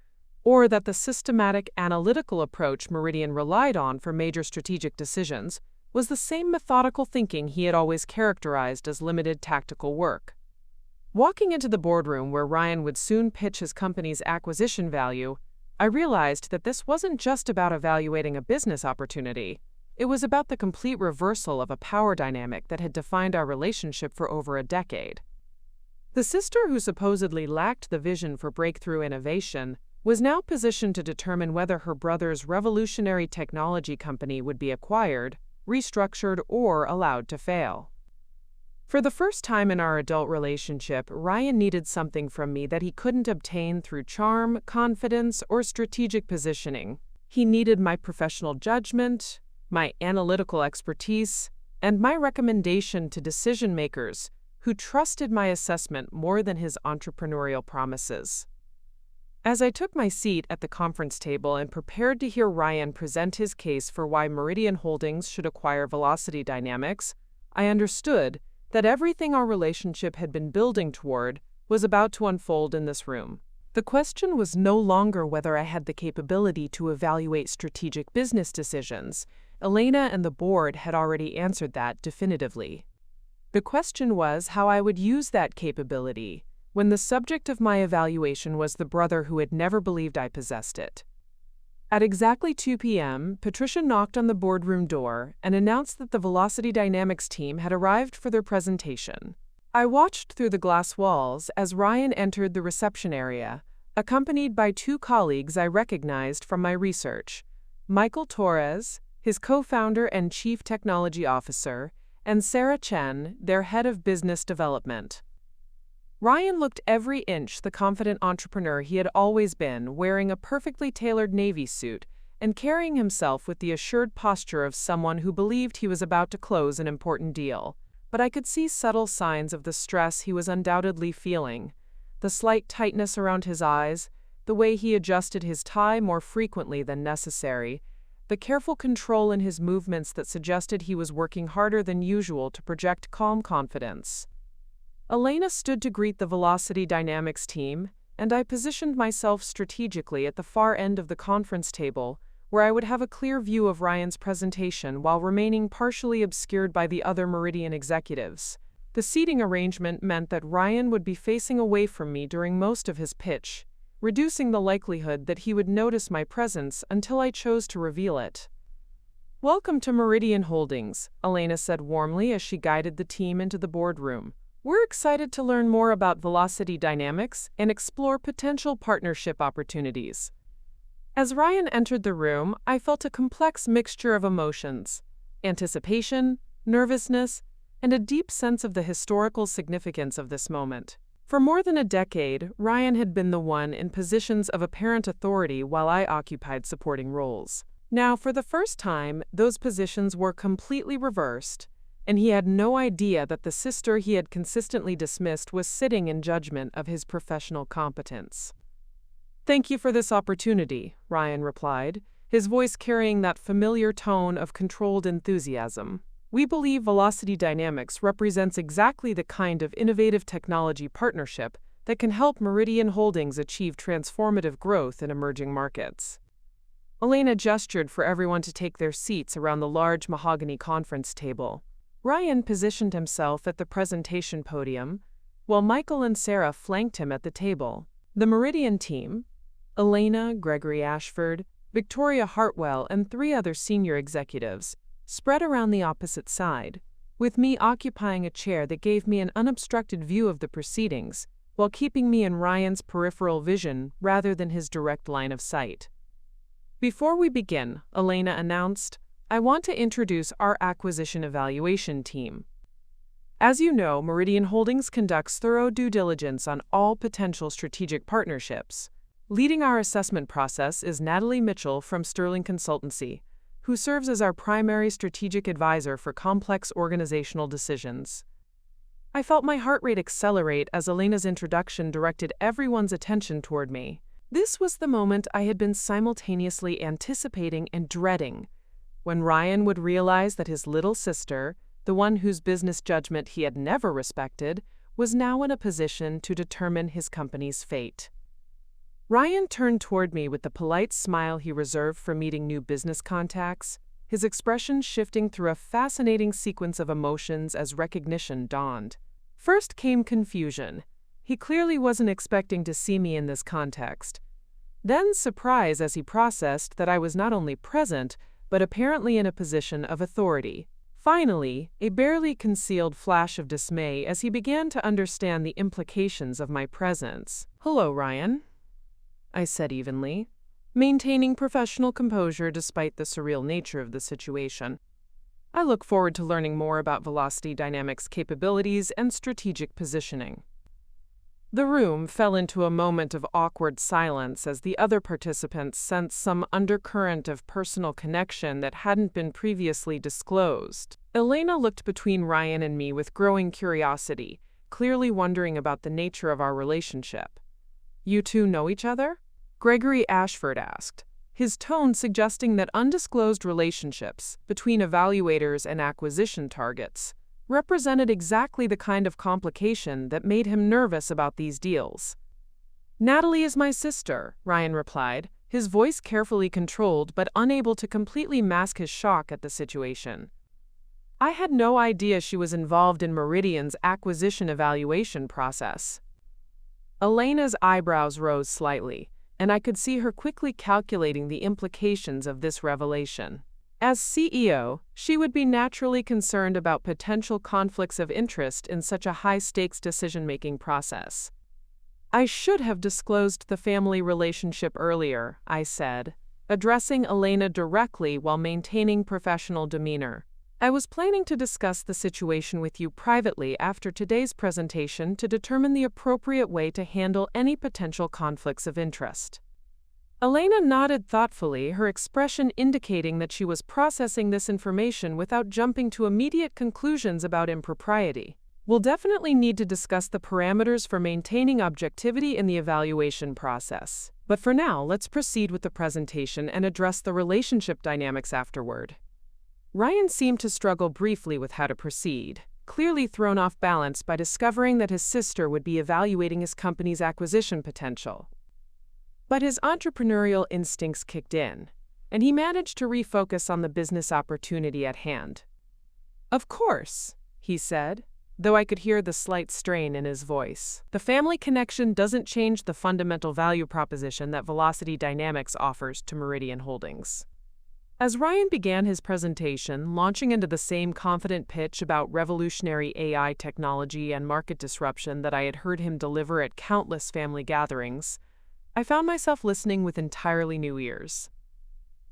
or that the systematic, analytical approach Meridian relied on for major strategic decisions was the same methodical thinking he had always characterized as limited tactical work. Walking into the boardroom where Ryan would soon pitch his company's acquisition value, I realized that this wasn't just about evaluating a business opportunity. It was about the complete reversal of a power dynamic that had defined our relationship for over a decade. The sister who supposedly lacked the vision for breakthrough innovation was now positioned to determine whether her brother's revolutionary technology company would be acquired, restructured, or allowed to fail. For the first time in our adult relationship, Ryan needed something from me that he couldn't obtain through charm, confidence, or strategic positioning. He needed my professional judgment, my analytical expertise, and my recommendation to decision-makers who trusted my assessment more than his entrepreneurial promises. As I took my seat at the conference table and prepared to hear Ryan present his case for why Meridian Holdings should acquire Velocity Dynamics, I understood that everything our relationship had been building toward was about to unfold in this room. The question was no longer whether I had the capability to evaluate strategic business decisions. Elena and the board had already answered that definitively. The question was how I would use that capability when the subject of my evaluation was the brother who had never believed I possessed it. At exactly 2 p.m., Patricia knocked on the boardroom door and announced that the Velocity Dynamics team had arrived for their presentation. I watched through the glass walls as Ryan entered the reception area, accompanied by two colleagues I recognized from my research, Michael Torres, his co-founder and chief technology officer, and Sarah Chen, their head of business development. Ryan looked every inch the confident entrepreneur he had always been, wearing a perfectly tailored navy suit and carrying himself with the assured posture of someone who believed he was about to close an important deal. But I could see subtle signs of the stress he was undoubtedly feeling, the slight tightness around his eyes, the way he adjusted his tie more frequently than necessary, the careful control in his movements that suggested he was working harder than usual to project calm confidence. Elena stood to greet the Velocity Dynamics team, and I positioned myself strategically at the far end of the conference table, where I would have a clear view of Ryan's presentation while remaining partially obscured by the other Meridian executives. The seating arrangement meant that Ryan would be facing away from me during most of his pitch, reducing the likelihood that he would notice my presence until I chose to reveal it. "Welcome to Meridian Holdings," Elena said warmly as she guided the team into the boardroom. "We're excited to learn more about Velocity Dynamics and explore potential partnership opportunities." As Ryan entered the room, I felt a complex mixture of emotions: anticipation, nervousness, and a deep sense of the historical significance of this moment. For more than a decade, Ryan had been the one in positions of apparent authority while I occupied supporting roles. Now, for the first time, those positions were completely reversed, and he had no idea that the sister he had consistently dismissed was sitting in judgment of his professional competence. "Thank you for this opportunity," Ryan replied, his voice carrying that familiar tone of controlled enthusiasm. "We believe Velocity Dynamics represents exactly the kind of innovative technology partnership that can help Meridian Holdings achieve transformative growth in emerging markets." Elena gestured for everyone to take their seats around the large mahogany conference table. Ryan positioned himself at the presentation podium, while Michael and Sarah flanked him at the table. The Meridian team, Elena, Gregory Ashford, Victoria Hartwell, and 3 other senior executives, spread around the opposite side, with me occupying a chair that gave me an unobstructed view of the proceedings, while keeping me in Ryan's peripheral vision rather than his direct line of sight. "Before we begin," Elena announced, "I want to introduce our acquisition evaluation team." As you know, Meridian Holdings conducts thorough due diligence on all potential strategic partnerships. Leading our assessment process is Natalie Mitchell from Sterling Consultancy, who serves as our primary strategic advisor for complex organizational decisions. I felt my heart rate accelerate as Elena's introduction directed everyone's attention toward me. This was the moment I had been simultaneously anticipating and dreading, when Ryan would realize that his little sister, the one whose business judgment he had never respected, was now in a position to determine his company's fate. Ryan turned toward me with the polite smile he reserved for meeting new business contacts, his expression shifting through a fascinating sequence of emotions as recognition dawned. First came confusion. He clearly wasn't expecting to see me in this context. Then surprise as he processed that I was not only present, but apparently in a position of authority. Finally, a barely concealed flash of dismay as he began to understand the implications of my presence. "Hello, Ryan," I said evenly, maintaining professional composure despite the surreal nature of the situation. "I look forward to learning more about Velocity Dynamics' capabilities and strategic positioning." The room fell into a moment of awkward silence as the other participants sensed some undercurrent of personal connection that hadn't been previously disclosed. Elena looked between Ryan and me with growing curiosity, clearly wondering about the nature of our relationship. "You two know each other?" Gregory Ashford asked, his tone suggesting that undisclosed relationships between evaluators and acquisition targets represented exactly the kind of complication that made him nervous about these deals. "Natalie is my sister," Ryan replied, his voice carefully controlled but unable to completely mask his shock at the situation. I had no idea she was involved in Meridian's acquisition evaluation process. Elena's eyebrows rose slightly, and I could see her quickly calculating the implications of this revelation. As CEO, she would be naturally concerned about potential conflicts of interest in such a high-stakes decision-making process. "I should have disclosed the family relationship earlier," I said, addressing Elena directly while maintaining professional demeanor. "I was planning to discuss the situation with you privately after today's presentation to determine the appropriate way to handle any potential conflicts of interest." Elena nodded thoughtfully, her expression indicating that she was processing this information without jumping to immediate conclusions about impropriety. "We'll definitely need to discuss the parameters for maintaining objectivity in the evaluation process. But for now, let's proceed with the presentation and address the relationship dynamics afterward." Ryan seemed to struggle briefly with how to proceed, clearly thrown off balance by discovering that his sister would be evaluating his company's acquisition potential. But his entrepreneurial instincts kicked in, and he managed to refocus on the business opportunity at hand. "Of course," he said, though I could hear the slight strain in his voice. "The family connection doesn't change the fundamental value proposition that Velocity Dynamics offers to Meridian Holdings." As Ryan began his presentation, launching into the same confident pitch about revolutionary AI technology and market disruption that I had heard him deliver at countless family gatherings, I found myself listening with entirely new ears.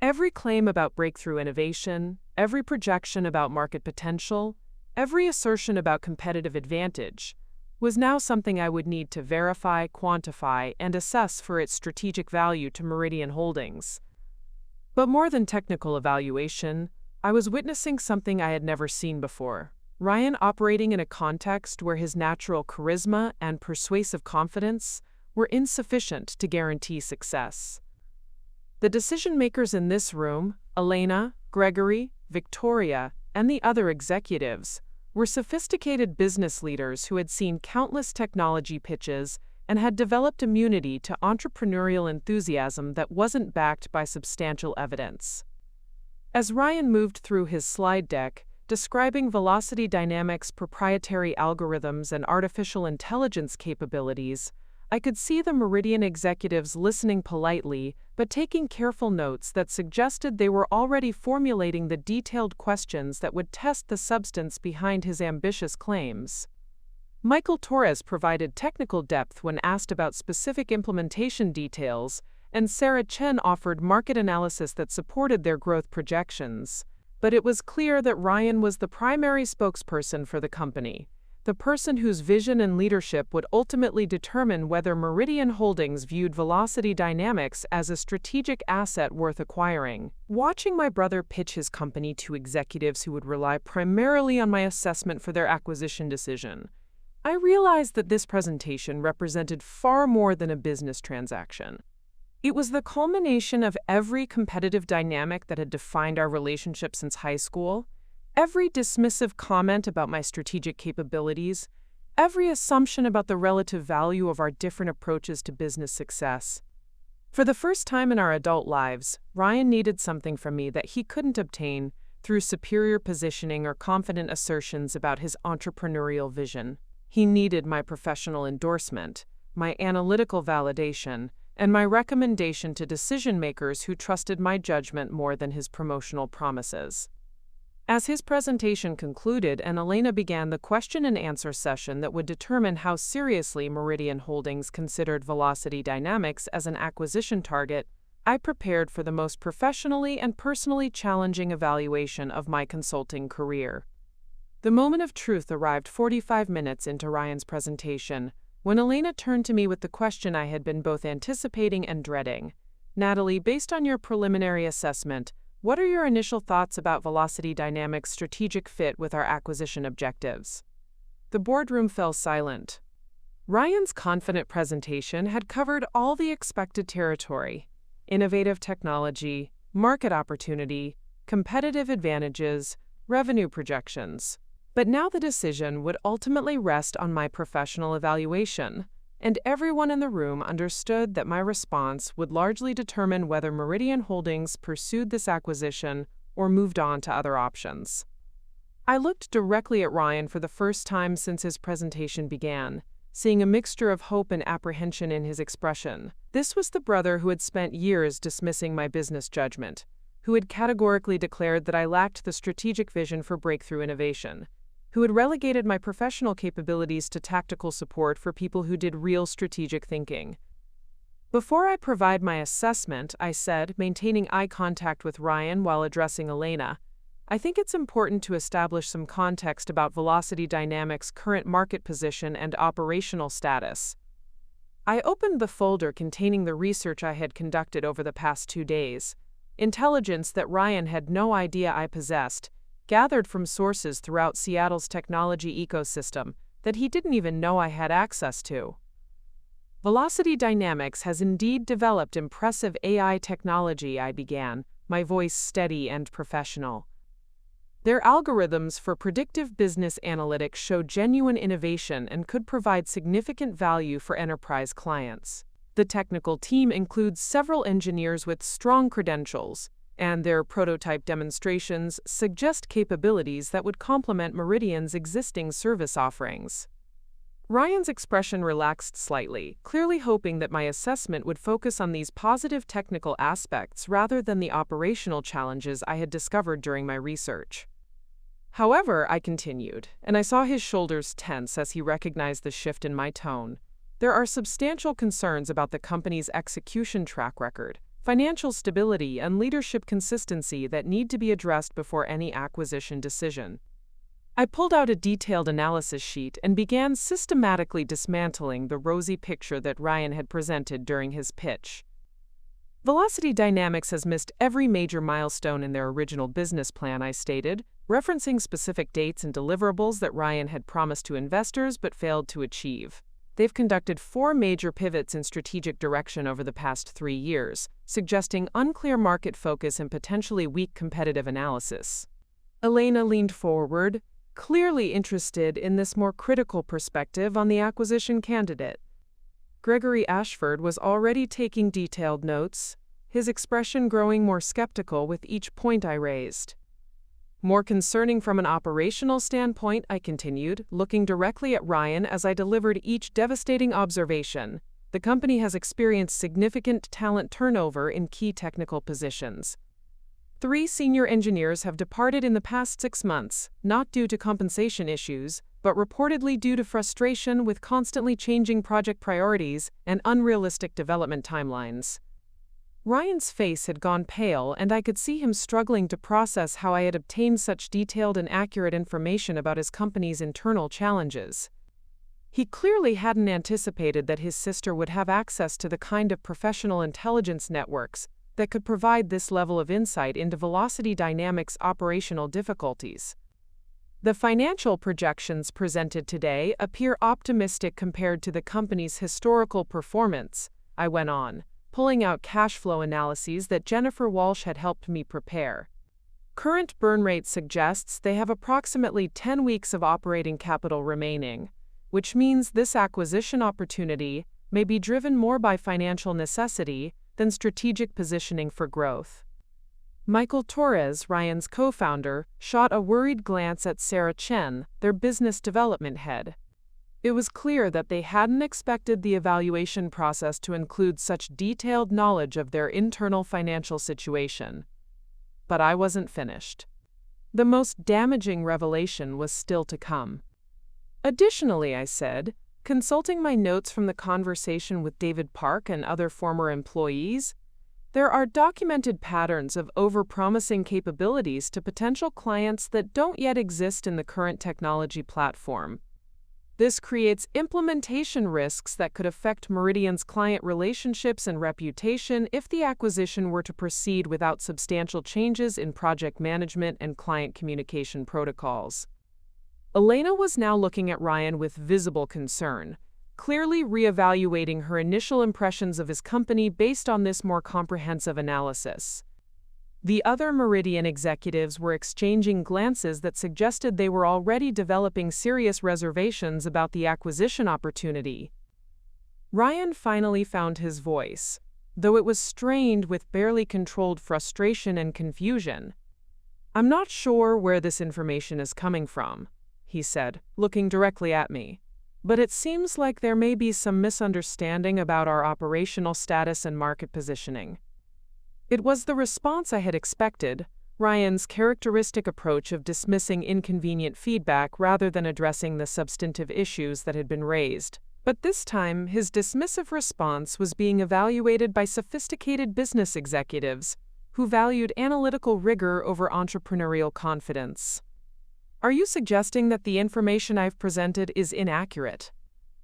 Every claim about breakthrough innovation, every projection about market potential, every assertion about competitive advantage was now something I would need to verify, quantify, and assess for its strategic value to Meridian Holdings. But more than technical evaluation, I was witnessing something I had never seen before. Ryan operating in a context where his natural charisma and persuasive confidence were insufficient to guarantee success. The decision-makers in this room, Elena, Gregory, Victoria, and the other executives, were sophisticated business leaders who had seen countless technology pitches and had developed immunity to entrepreneurial enthusiasm that wasn't backed by substantial evidence. As Ryan moved through his slide deck, describing Velocity Dynamics' proprietary algorithms and artificial intelligence capabilities, I could see the Meridian executives listening politely, but taking careful notes that suggested they were already formulating the detailed questions that would test the substance behind his ambitious claims. Michael Torres provided technical depth when asked about specific implementation details, and Sarah Chen offered market analysis that supported their growth projections. But it was clear that Ryan was the primary spokesperson for the company, the person whose vision and leadership would ultimately determine whether Meridian Holdings viewed Velocity Dynamics as a strategic asset worth acquiring. Watching my brother pitch his company to executives who would rely primarily on my assessment for their acquisition decision, I realized that this presentation represented far more than a business transaction. It was the culmination of every competitive dynamic that had defined our relationship since high school, every dismissive comment about my strategic capabilities, every assumption about the relative value of our different approaches to business success. For the first time in our adult lives, Ryan needed something from me that he couldn't obtain through superior positioning or confident assertions about his entrepreneurial vision. He needed my professional endorsement, my analytical validation, and my recommendation to decision-makers who trusted my judgment more than his promotional promises. As his presentation concluded and Elena began the question-and-answer session that would determine how seriously Meridian Holdings considered Velocity Dynamics as an acquisition target, I prepared for the most professionally and personally challenging evaluation of my consulting career. The moment of truth arrived 45 minutes into Ryan's presentation, when Elena turned to me with the question I had been both anticipating and dreading. "Natalie, based on your preliminary assessment, what are your initial thoughts about Velocity Dynamics' strategic fit with our acquisition objectives?" The boardroom fell silent. Ryan's confident presentation had covered all the expected territory: innovative technology, market opportunity, competitive advantages, revenue projections. But now the decision would ultimately rest on my professional evaluation, and everyone in the room understood that my response would largely determine whether Meridian Holdings pursued this acquisition or moved on to other options. I looked directly at Ryan for the first time since his presentation began, seeing a mixture of hope and apprehension in his expression. This was the brother who had spent years dismissing my business judgment, who had categorically declared that I lacked the strategic vision for breakthrough innovation, who had relegated my professional capabilities to tactical support for people who did real strategic thinking. "Before I provide my assessment," I said, maintaining eye contact with Ryan while addressing Elena, "I think it's important to establish some context about Velocity Dynamics' current market position and operational status." I opened the folder containing the research I had conducted over the past 2 days, intelligence that Ryan had no idea I possessed, gathered from sources throughout Seattle's technology ecosystem that he didn't even know I had access to. "Velocity Dynamics has indeed developed impressive AI technology," I began, my voice steady and professional. "Their algorithms for predictive business analytics show genuine innovation and could provide significant value for enterprise clients. The technical team includes several engineers with strong credentials, and their prototype demonstrations suggest capabilities that would complement Meridian's existing service offerings." Ryan's expression relaxed slightly, clearly hoping that my assessment would focus on these positive technical aspects rather than the operational challenges I had discovered during my research. "However," I continued, and I saw his shoulders tense as he recognized the shift in my tone, "there are substantial concerns about the company's execution track record, financial stability, and leadership consistency that need to be addressed before any acquisition decision." I pulled out a detailed analysis sheet and began systematically dismantling the rosy picture that Ryan had presented during his pitch. "Velocity Dynamics has missed every major milestone in their original business plan," I stated, referencing specific dates and deliverables that Ryan had promised to investors but failed to achieve. "They've conducted 4 major pivots in strategic direction over the past 3 years, suggesting unclear market focus and potentially weak competitive analysis." Elena leaned forward, clearly interested in this more critical perspective on the acquisition candidate. Gregory Ashford was already taking detailed notes, his expression growing more skeptical with each point I raised. "More concerning from an operational standpoint," I continued, looking directly at Ryan as I delivered each devastating observation, "the company has experienced significant talent turnover in key technical positions. 3 senior engineers have departed in the past 6 months, not due to compensation issues, but reportedly due to frustration with constantly changing project priorities and unrealistic development timelines. Ryan's face had gone pale, and I could see him struggling to process how I had obtained such detailed and accurate information about his company's internal challenges. He clearly hadn't anticipated that his sister would have access to the kind of professional intelligence networks that could provide this level of insight into Velocity Dynamics' operational difficulties. The financial projections presented today appear optimistic compared to the company's historical performance, I went on, pulling out cash flow analyses that Jennifer Walsh had helped me prepare. Current burn rate suggests they have approximately 10 weeks of operating capital remaining, which means this acquisition opportunity may be driven more by financial necessity than strategic positioning for growth. Michael Torres, Ryan's co-founder, shot a worried glance at Sarah Chen, their business development head. It was clear that they hadn't expected the evaluation process to include such detailed knowledge of their internal financial situation. But I wasn't finished. The most damaging revelation was still to come. Additionally, I said, consulting my notes from the conversation with David Park and other former employees, there are documented patterns of overpromising capabilities to potential clients that don't yet exist in the current technology platform. This creates implementation risks that could affect Meridian's client relationships and reputation if the acquisition were to proceed without substantial changes in project management and client communication protocols. Elena was now looking at Ryan with visible concern, clearly reevaluating her initial impressions of his company based on this more comprehensive analysis. The other Meridian executives were exchanging glances that suggested they were already developing serious reservations about the acquisition opportunity. Ryan finally found his voice, though it was strained with barely controlled frustration and confusion. "I'm not sure where this information is coming from," he said, looking directly at me. "But it seems like there may be some misunderstanding about our operational status and market positioning." It was the response I had expected, Ryan's characteristic approach of dismissing inconvenient feedback rather than addressing the substantive issues that had been raised. But this time, his dismissive response was being evaluated by sophisticated business executives who valued analytical rigor over entrepreneurial confidence. "Are you suggesting that the information I've presented is inaccurate?"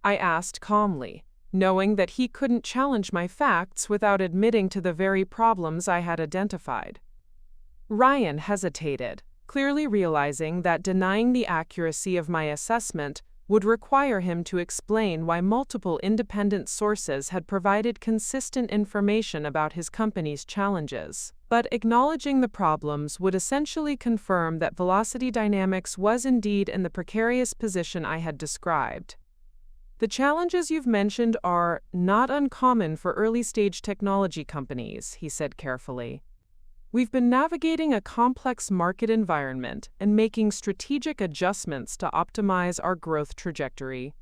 I asked calmly, knowing that he couldn't challenge my facts without admitting to the very problems I had identified. Ryan hesitated, clearly realizing that denying the accuracy of my assessment would require him to explain why multiple independent sources had provided consistent information about his company's challenges. But acknowledging the problems would essentially confirm that Velocity Dynamics was indeed in the precarious position I had described. "The challenges you've mentioned are not uncommon for early-stage technology companies," he said carefully. "We've been navigating a complex market environment and making strategic adjustments to optimize our growth trajectory."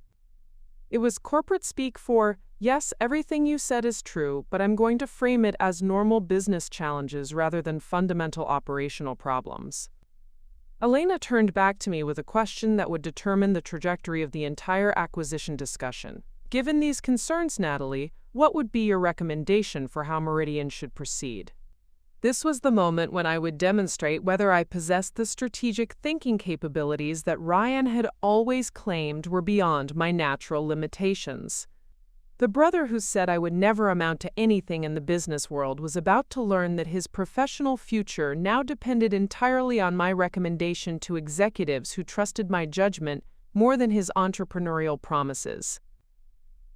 It was corporate speak for, "Yes, everything you said is true, but I'm going to frame it as normal business challenges rather than fundamental operational problems." Elena turned back to me with a question that would determine the trajectory of the entire acquisition discussion. "Given these concerns, Natalie, what would be your recommendation for how Meridian should proceed?" This was the moment when I would demonstrate whether I possessed the strategic thinking capabilities that Ryan had always claimed were beyond my natural limitations. The brother who said I would never amount to anything in the business world was about to learn that his professional future now depended entirely on my recommendation to executives who trusted my judgment more than his entrepreneurial promises.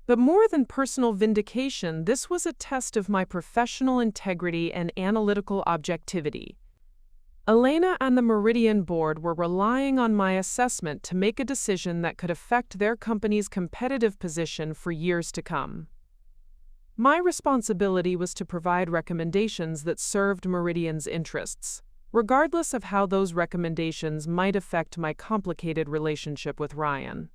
But more than personal vindication, this was a test of my professional integrity and analytical objectivity. Elena and the Meridian board were relying on my assessment to make a decision that could affect their company's competitive position for years to come. My responsibility was to provide recommendations that served Meridian's interests, regardless of how those recommendations might affect my complicated relationship with Ryan.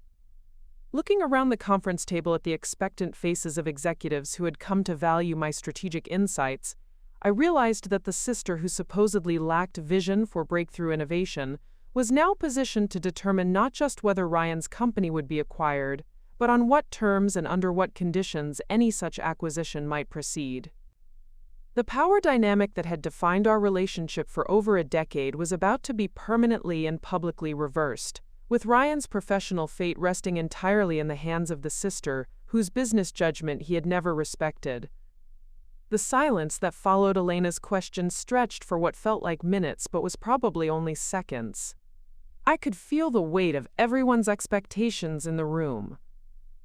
Looking around the conference table at the expectant faces of executives who had come to value my strategic insights, I realized that the sister who supposedly lacked vision for breakthrough innovation was now positioned to determine not just whether Ryan's company would be acquired, but on what terms and under what conditions any such acquisition might proceed. The power dynamic that had defined our relationship for over a decade was about to be permanently and publicly reversed, with Ryan's professional fate resting entirely in the hands of the sister, whose business judgment he had never respected. The silence that followed Elena's question stretched for what felt like minutes but was probably only seconds. I could feel the weight of everyone's expectations in the room.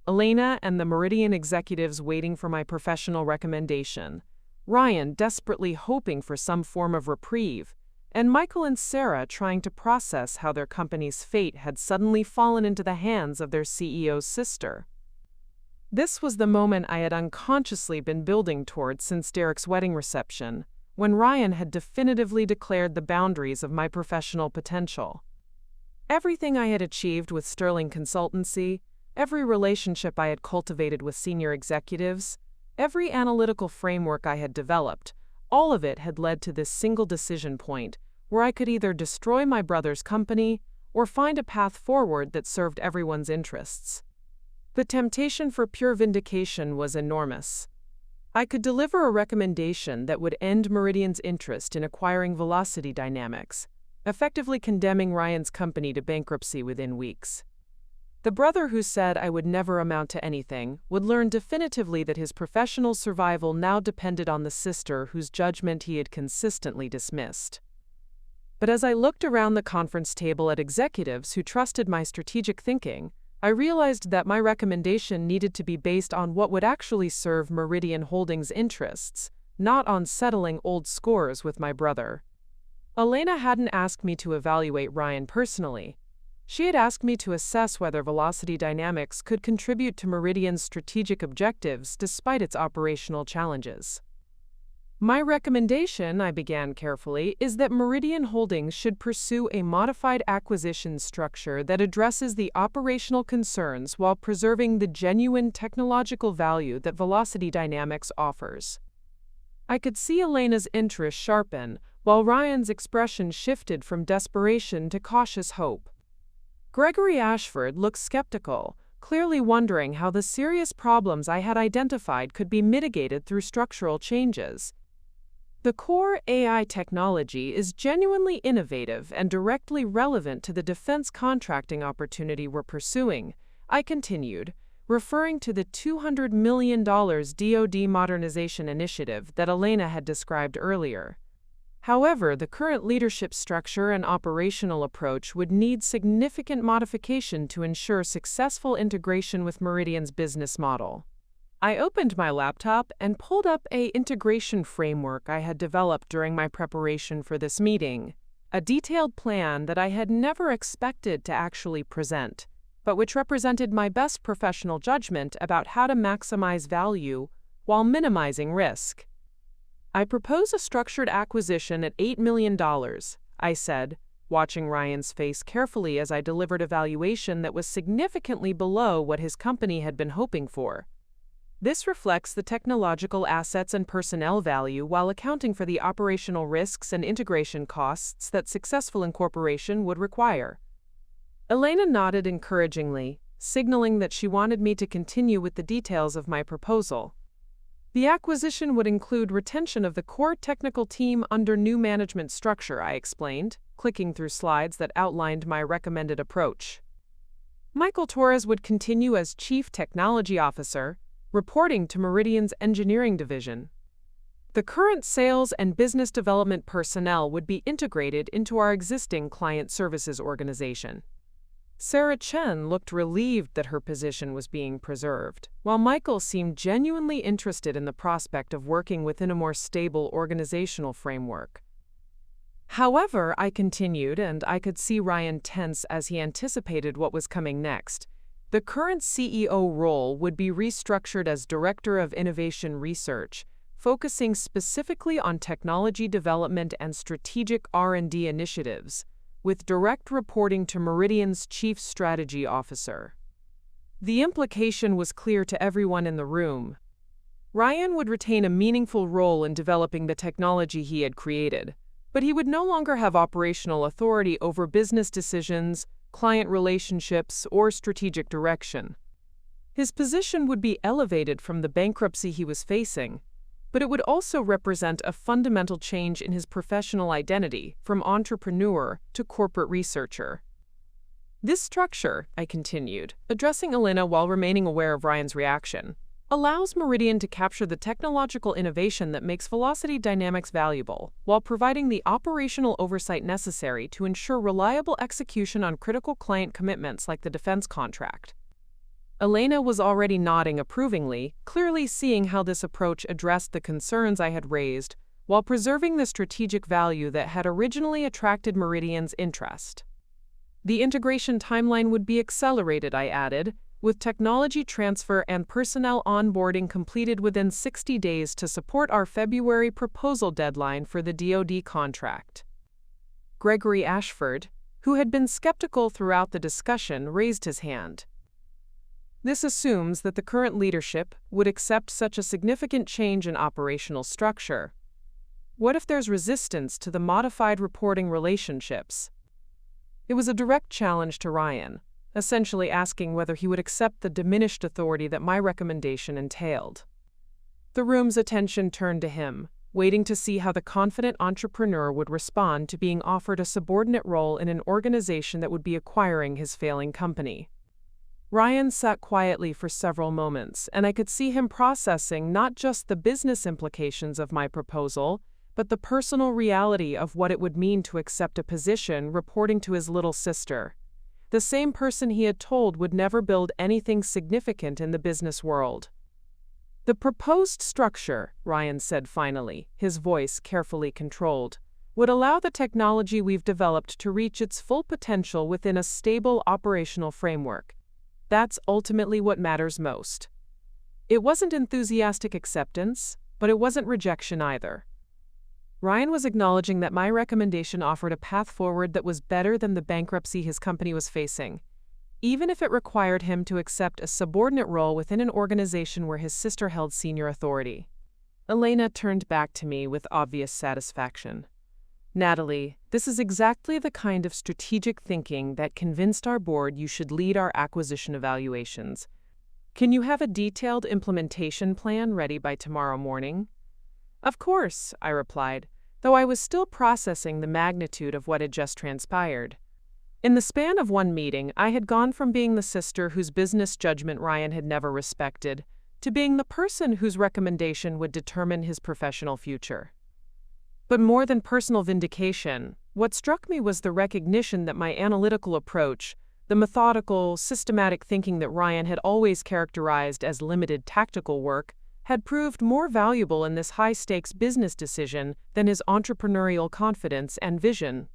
Elena and the Meridian executives waiting for my professional recommendation, Ryan desperately hoping for some form of reprieve, and Michael and Sarah trying to process how their company's fate had suddenly fallen into the hands of their CEO's sister. This was the moment I had unconsciously been building towards since Derek's wedding reception, when Ryan had definitively declared the boundaries of my professional potential. Everything I had achieved with Sterling Consultancy, every relationship I had cultivated with senior executives, every analytical framework I had developed, all of it had led to this single decision point, where I could either destroy my brother's company or find a path forward that served everyone's interests. The temptation for pure vindication was enormous. I could deliver a recommendation that would end Meridian's interest in acquiring Velocity Dynamics, effectively condemning Ryan's company to bankruptcy within weeks. The brother who said I would never amount to anything would learn definitively that his professional survival now depended on the sister whose judgment he had consistently dismissed. But as I looked around the conference table at executives who trusted my strategic thinking, I realized that my recommendation needed to be based on what would actually serve Meridian Holdings' interests, not on settling old scores with my brother. Elena hadn't asked me to evaluate Ryan personally. She had asked me to assess whether Velocity Dynamics could contribute to Meridian's strategic objectives despite its operational challenges. My recommendation, I began carefully, is that Meridian Holdings should pursue a modified acquisition structure that addresses the operational concerns while preserving the genuine technological value that Velocity Dynamics offers. I could see Elena's interest sharpen, while Ryan's expression shifted from desperation to cautious hope. Gregory Ashford looked skeptical, clearly wondering how the serious problems I had identified could be mitigated through structural changes. The core AI technology is genuinely innovative and directly relevant to the defense contracting opportunity we're pursuing, I continued, referring to the $200 million DoD modernization initiative that Elena had described earlier. However, the current leadership structure and operational approach would need significant modification to ensure successful integration with Meridian's business model. I opened my laptop and pulled up an integration framework I had developed during my preparation for this meeting, a detailed plan that I had never expected to actually present, but which represented my best professional judgment about how to maximize value while minimizing risk. I propose a structured acquisition at $8 million, I said, watching Ryan's face carefully as I delivered a valuation that was significantly below what his company had been hoping for. This reflects the technological assets and personnel value while accounting for the operational risks and integration costs that successful incorporation would require. Elena nodded encouragingly, signaling that she wanted me to continue with the details of my proposal. The acquisition would include retention of the core technical team under new management structure, I explained, clicking through slides that outlined my recommended approach. Michael Torres would continue as Chief Technology Officer, reporting to Meridian's engineering division. The current sales and business development personnel would be integrated into our existing client services organization. Sarah Chen looked relieved that her position was being preserved, while Michael seemed genuinely interested in the prospect of working within a more stable organizational framework. However, I continued, and I could see Ryan tense as he anticipated what was coming next. The current CEO role would be restructured as Director of Innovation Research, focusing specifically on technology development and strategic R&D initiatives, with direct reporting to Meridian's Chief Strategy Officer. The implication was clear to everyone in the room. Ryan would retain a meaningful role in developing the technology he had created, but he would no longer have operational authority over business decisions, client relationships, or strategic direction. His position would be elevated from the bankruptcy he was facing, but it would also represent a fundamental change in his professional identity from entrepreneur to corporate researcher. This structure, I continued, addressing Elena while remaining aware of Ryan's reaction, allows Meridian to capture the technological innovation that makes velocity dynamics valuable, while providing the operational oversight necessary to ensure reliable execution on critical client commitments like the defense contract. Elena was already nodding approvingly, clearly seeing how this approach addressed the concerns I had raised, while preserving the strategic value that had originally attracted Meridian's interest. The integration timeline would be accelerated, I added, with technology transfer and personnel onboarding completed within 60 days to support our February proposal deadline for the DoD contract. Gregory Ashford, who had been skeptical throughout the discussion, raised his hand. This assumes that the current leadership would accept such a significant change in operational structure. What if there's resistance to the modified reporting relationships? It was a direct challenge to Ryan, essentially asking whether he would accept the diminished authority that my recommendation entailed. The room's attention turned to him, waiting to see how the confident entrepreneur would respond to being offered a subordinate role in an organization that would be acquiring his failing company. Ryan sat quietly for several moments, and I could see him processing not just the business implications of my proposal, but the personal reality of what it would mean to accept a position reporting to his little sister, the same person he had told would never build anything significant in the business world. The proposed structure, Ryan said finally, his voice carefully controlled, would allow the technology we've developed to reach its full potential within a stable operational framework. That's ultimately what matters most. It wasn't enthusiastic acceptance, but it wasn't rejection either. Ryan was acknowledging that my recommendation offered a path forward that was better than the bankruptcy his company was facing, even if it required him to accept a subordinate role within an organization where his sister held senior authority. Elena turned back to me with obvious satisfaction. Natalie, this is exactly the kind of strategic thinking that convinced our board you should lead our acquisition evaluations. Can you have a detailed implementation plan ready by tomorrow morning? Of course, I replied, though I was still processing the magnitude of what had just transpired. In the span of one meeting, I had gone from being the sister whose business judgment Ryan had never respected, to being the person whose recommendation would determine his professional future. But more than personal vindication, what struck me was the recognition that my analytical approach, the methodical, systematic thinking that Ryan had always characterized as limited tactical work, had proved more valuable in this high-stakes business decision than his entrepreneurial confidence and vision.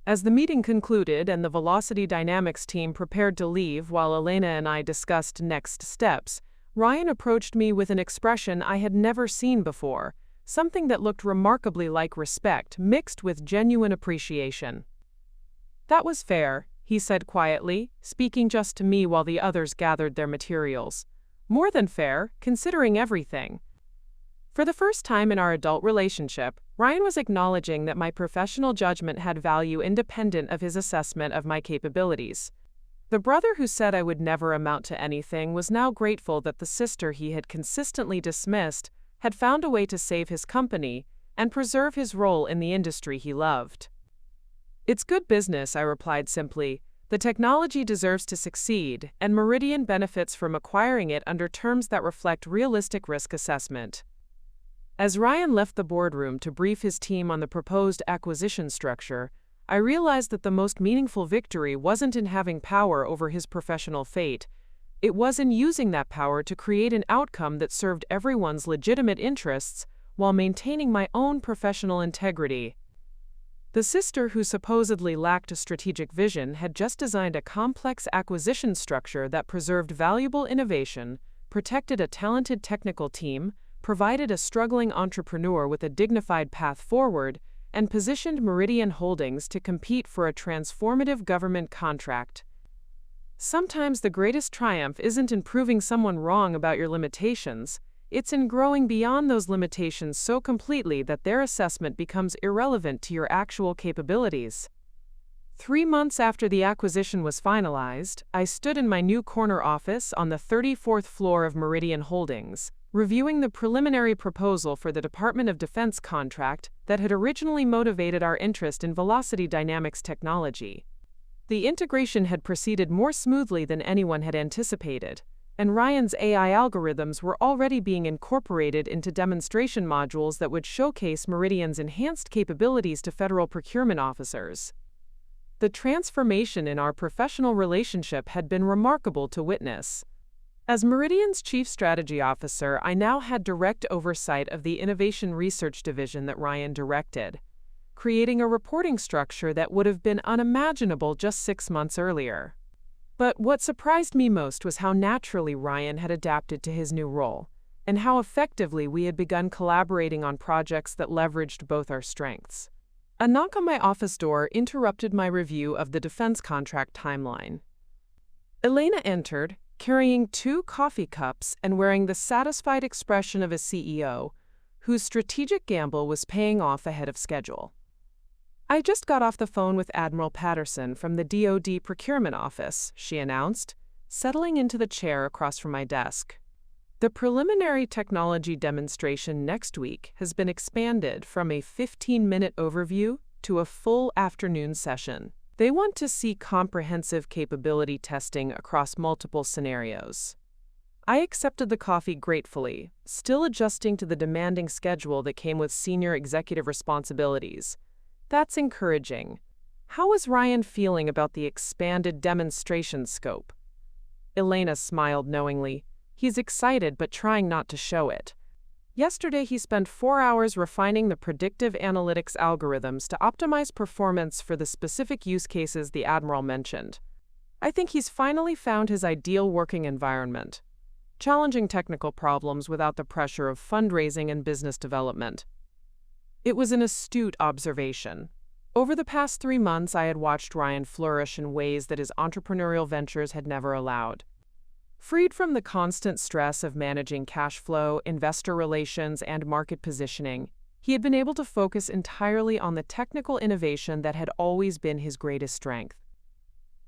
As the meeting concluded and the Velocity Dynamics team prepared to leave while Elena and I discussed next steps, Ryan approached me with an expression I had never seen before, something that looked remarkably like respect mixed with genuine appreciation. "That was fair," he said quietly, speaking just to me while the others gathered their materials. "More than fair, considering everything." For the first time in our adult relationship, Ryan was acknowledging that my professional judgment had value independent of his assessment of my capabilities. The brother who said I would never amount to anything was now grateful that the sister he had consistently dismissed had found a way to save his company and preserve his role in the industry he loved. "It's good business," I replied simply. "The technology deserves to succeed, and Meridian benefits from acquiring it under terms that reflect realistic risk assessment." As Ryan left the boardroom to brief his team on the proposed acquisition structure, I realized that the most meaningful victory wasn't in having power over his professional fate. It was in using that power to create an outcome that served everyone's legitimate interests while maintaining my own professional integrity. The sister who supposedly lacked a strategic vision had just designed a complex acquisition structure that preserved valuable innovation, protected a talented technical team, provided a struggling entrepreneur with a dignified path forward, and positioned Meridian Holdings to compete for a transformative government contract. Sometimes the greatest triumph isn't in proving someone wrong about your limitations. It's in growing beyond those limitations so completely that their assessment becomes irrelevant to your actual capabilities. 3 months after the acquisition was finalized, I stood in my new corner office on the 34th floor of Meridian Holdings, reviewing the preliminary proposal for the Department of Defense contract that had originally motivated our interest in velocity dynamics technology. The integration had proceeded more smoothly than anyone had anticipated, and Ryan's AI algorithms were already being incorporated into demonstration modules that would showcase Meridian's enhanced capabilities to federal procurement officers. The transformation in our professional relationship had been remarkable to witness. As Meridian's Chief Strategy Officer, I now had direct oversight of the Innovation Research Division that Ryan directed, creating a reporting structure that would have been unimaginable just 6 months earlier. But what surprised me most was how naturally Ryan had adapted to his new role, and how effectively we had begun collaborating on projects that leveraged both our strengths. A knock on my office door interrupted my review of the defense contract timeline. Elena entered, carrying 2 coffee cups and wearing the satisfied expression of a CEO whose strategic gamble was paying off ahead of schedule. "I just got off the phone with Admiral Patterson from the DoD Procurement Office," she announced, settling into the chair across from my desk. "The preliminary technology demonstration next week has been expanded from a 15-minute overview to a full afternoon session. They want to see comprehensive capability testing across multiple scenarios." I accepted the coffee gratefully, still adjusting to the demanding schedule that came with senior executive responsibilities. That's encouraging. How was Ryan feeling about the expanded demonstration scope? Elena smiled knowingly. He's excited but trying not to show it. Yesterday he spent 4 hours refining the predictive analytics algorithms to optimize performance for the specific use cases the Admiral mentioned. I think he's finally found his ideal working environment. Challenging technical problems without the pressure of fundraising and business development. It was an astute observation. Over the past 3 months, I had watched Ryan flourish in ways that his entrepreneurial ventures had never allowed. Freed from the constant stress of managing cash flow, investor relations, and market positioning, he had been able to focus entirely on the technical innovation that had always been his greatest strength.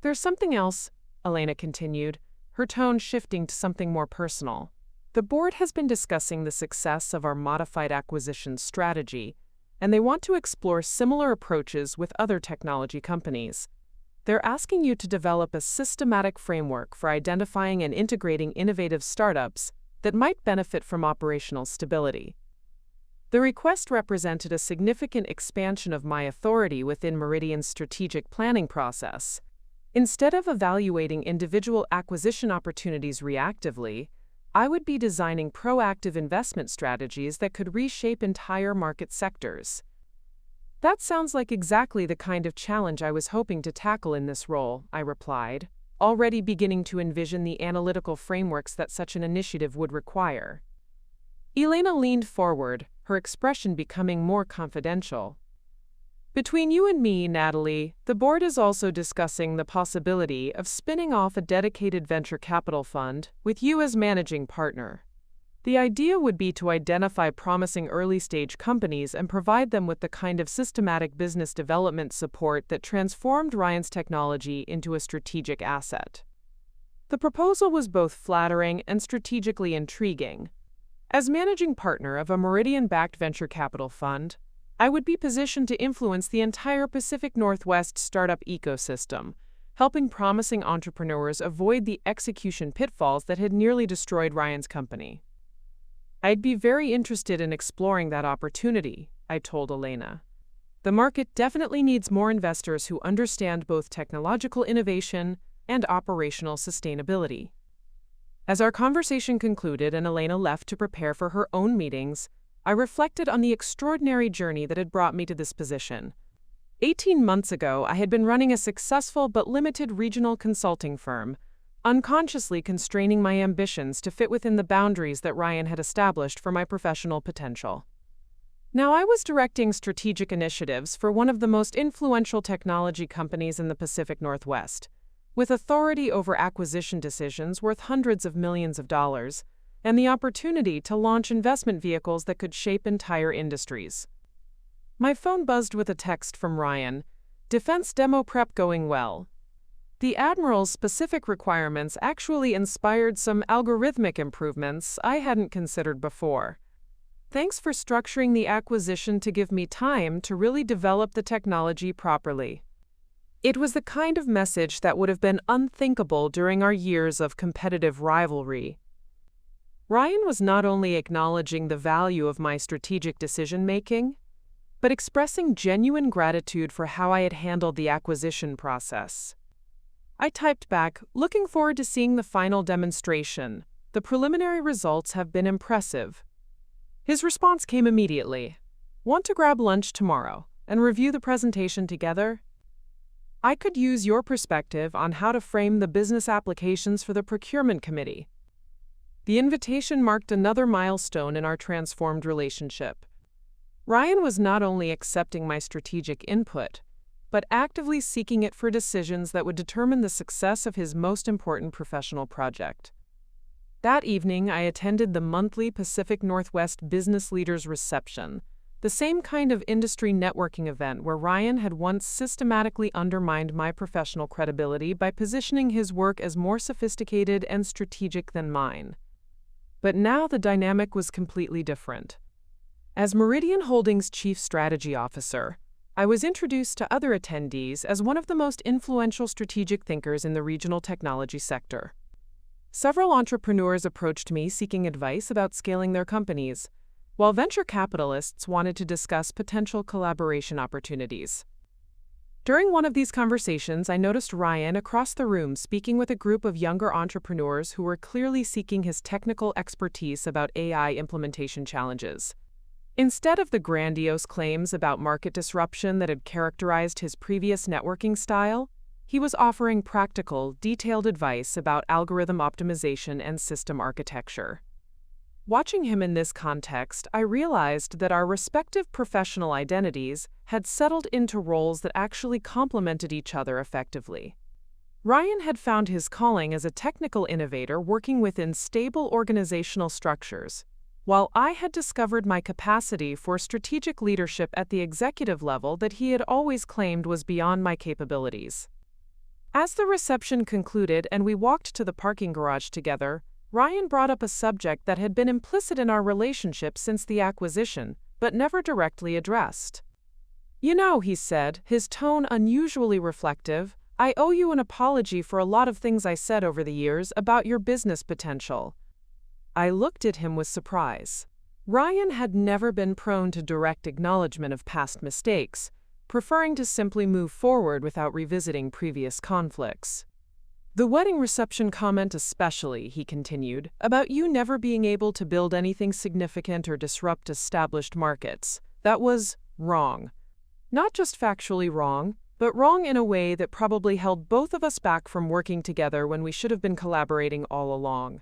"There's something else," Elena continued, her tone shifting to something more personal. "The board has been discussing the success of our modified acquisition strategy, and they want to explore similar approaches with other technology companies. They're asking you to develop a systematic framework for identifying and integrating innovative startups that might benefit from operational stability." The request represented a significant expansion of my authority within Meridian's strategic planning process. Instead of evaluating individual acquisition opportunities reactively, I would be designing proactive investment strategies that could reshape entire market sectors. "That sounds like exactly the kind of challenge I was hoping to tackle in this role," I replied, already beginning to envision the analytical frameworks that such an initiative would require. Elena leaned forward, her expression becoming more confidential. "Between you and me, Natalie, the board is also discussing the possibility of spinning off a dedicated venture capital fund with you as managing partner. The idea would be to identify promising early-stage companies and provide them with the kind of systematic business development support that transformed Ryan's technology into a strategic asset." The proposal was both flattering and strategically intriguing. As managing partner of a Meridian-backed venture capital fund, I would be positioned to influence the entire Pacific Northwest startup ecosystem, helping promising entrepreneurs avoid the execution pitfalls that had nearly destroyed Ryan's company. "I'd be very interested in exploring that opportunity," I told Elena. "The market definitely needs more investors who understand both technological innovation and operational sustainability." As our conversation concluded and Elena left to prepare for her own meetings, I reflected on the extraordinary journey that had brought me to this position. 18 months ago, I had been running a successful but limited regional consulting firm, unconsciously constraining my ambitions to fit within the boundaries that Ryan had established for my professional potential. Now I was directing strategic initiatives for one of the most influential technology companies in the Pacific Northwest, with authority over acquisition decisions worth hundreds of millions of dollars, and the opportunity to launch investment vehicles that could shape entire industries. My phone buzzed with a text from Ryan. "Defense demo prep going well." The Admiral's specific requirements actually inspired some algorithmic improvements I hadn't considered before. Thanks for structuring the acquisition to give me time to really develop the technology properly. It was the kind of message that would have been unthinkable during our years of competitive rivalry. Ryan was not only acknowledging the value of my strategic decision-making, but expressing genuine gratitude for how I had handled the acquisition process. I typed back, looking forward to seeing the final demonstration. The preliminary results have been impressive. His response came immediately. Want to grab lunch tomorrow and review the presentation together? I could use your perspective on how to frame the business applications for the procurement committee. The invitation marked another milestone in our transformed relationship. Ryan was not only accepting my strategic input, but actively seeking it for decisions that would determine the success of his most important professional project. That evening, I attended the monthly Pacific Northwest Business Leaders Reception, the same kind of industry networking event where Ryan had once systematically undermined my professional credibility by positioning his work as more sophisticated and strategic than mine. But now the dynamic was completely different. As Meridian Holdings' Chief Strategy Officer, I was introduced to other attendees as one of the most influential strategic thinkers in the regional technology sector. Several entrepreneurs approached me seeking advice about scaling their companies, while venture capitalists wanted to discuss potential collaboration opportunities. During one of these conversations, I noticed Ryan across the room speaking with a group of younger entrepreneurs who were clearly seeking his technical expertise about AI implementation challenges. Instead of the grandiose claims about market disruption that had characterized his previous networking style, he was offering practical, detailed advice about algorithm optimization and system architecture. Watching him in this context, I realized that our respective professional identities had settled into roles that actually complemented each other effectively. Ryan had found his calling as a technical innovator working within stable organizational structures, while I had discovered my capacity for strategic leadership at the executive level that he had always claimed was beyond my capabilities. As the reception concluded and we walked to the parking garage together, Ryan brought up a subject that had been implicit in our relationship since the acquisition, but never directly addressed. "You know," he said, his tone unusually reflective, "I owe you an apology for a lot of things I said over the years about your business potential." I looked at him with surprise. Ryan had never been prone to direct acknowledgement of past mistakes, preferring to simply move forward without revisiting previous conflicts. "The wedding reception comment especially," he continued, "about you never being able to build anything significant or disrupt established markets. That was wrong. Not just factually wrong, but wrong in a way that probably held both of us back from working together when we should have been collaborating all along."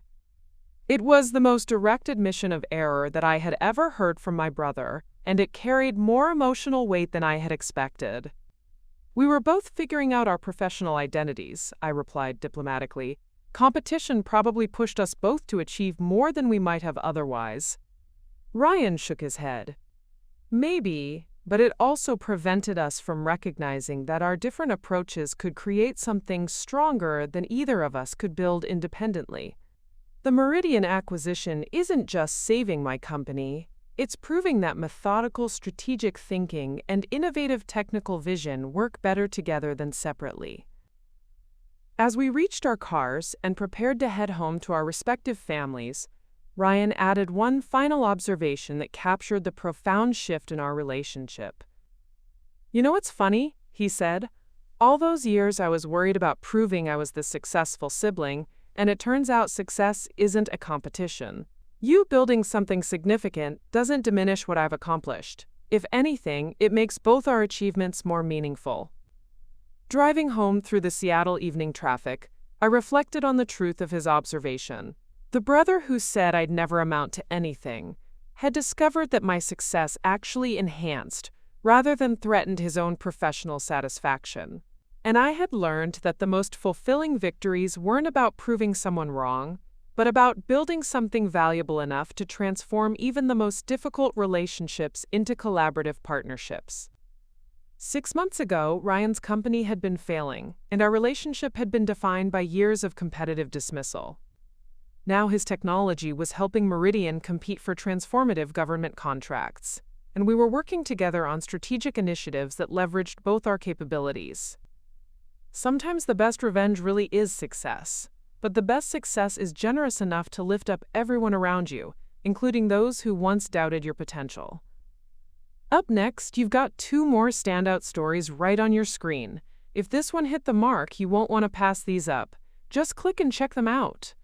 It was the most direct admission of error that I had ever heard from my brother, and it carried more emotional weight than I had expected. "We were both figuring out our professional identities," I replied diplomatically. "Competition probably pushed us both to achieve more than we might have otherwise." Ryan shook his head. "Maybe, but it also prevented us from recognizing that our different approaches could create something stronger than either of us could build independently. The Meridian acquisition isn't just saving my company, it's proving that methodical strategic thinking and innovative technical vision work better together than separately." As we reached our cars and prepared to head home to our respective families, Ryan added one final observation that captured the profound shift in our relationship. "You know what's funny?" he said. "All those years I was worried about proving I was the successful sibling, and it turns out success isn't a competition. You building something significant doesn't diminish what I've accomplished. If anything, it makes both our achievements more meaningful." Driving home through the Seattle evening traffic, I reflected on the truth of his observation. The brother who said I'd never amount to anything had discovered that my success actually enhanced, rather than threatened his own professional satisfaction. And I had learned that the most fulfilling victories weren't about proving someone wrong, but about building something valuable enough to transform even the most difficult relationships into collaborative partnerships. 6 months ago, Ryan's company had been failing, and our relationship had been defined by years of competitive dismissal. Now his technology was helping Meridian compete for transformative government contracts, and we were working together on strategic initiatives that leveraged both our capabilities. Sometimes the best revenge really is success, but the best success is generous enough to lift up everyone around you, including those who once doubted your potential. Up next, you've got 2 more standout stories right on your screen. If this one hit the mark, you won't want to pass these up. Just click and check them out.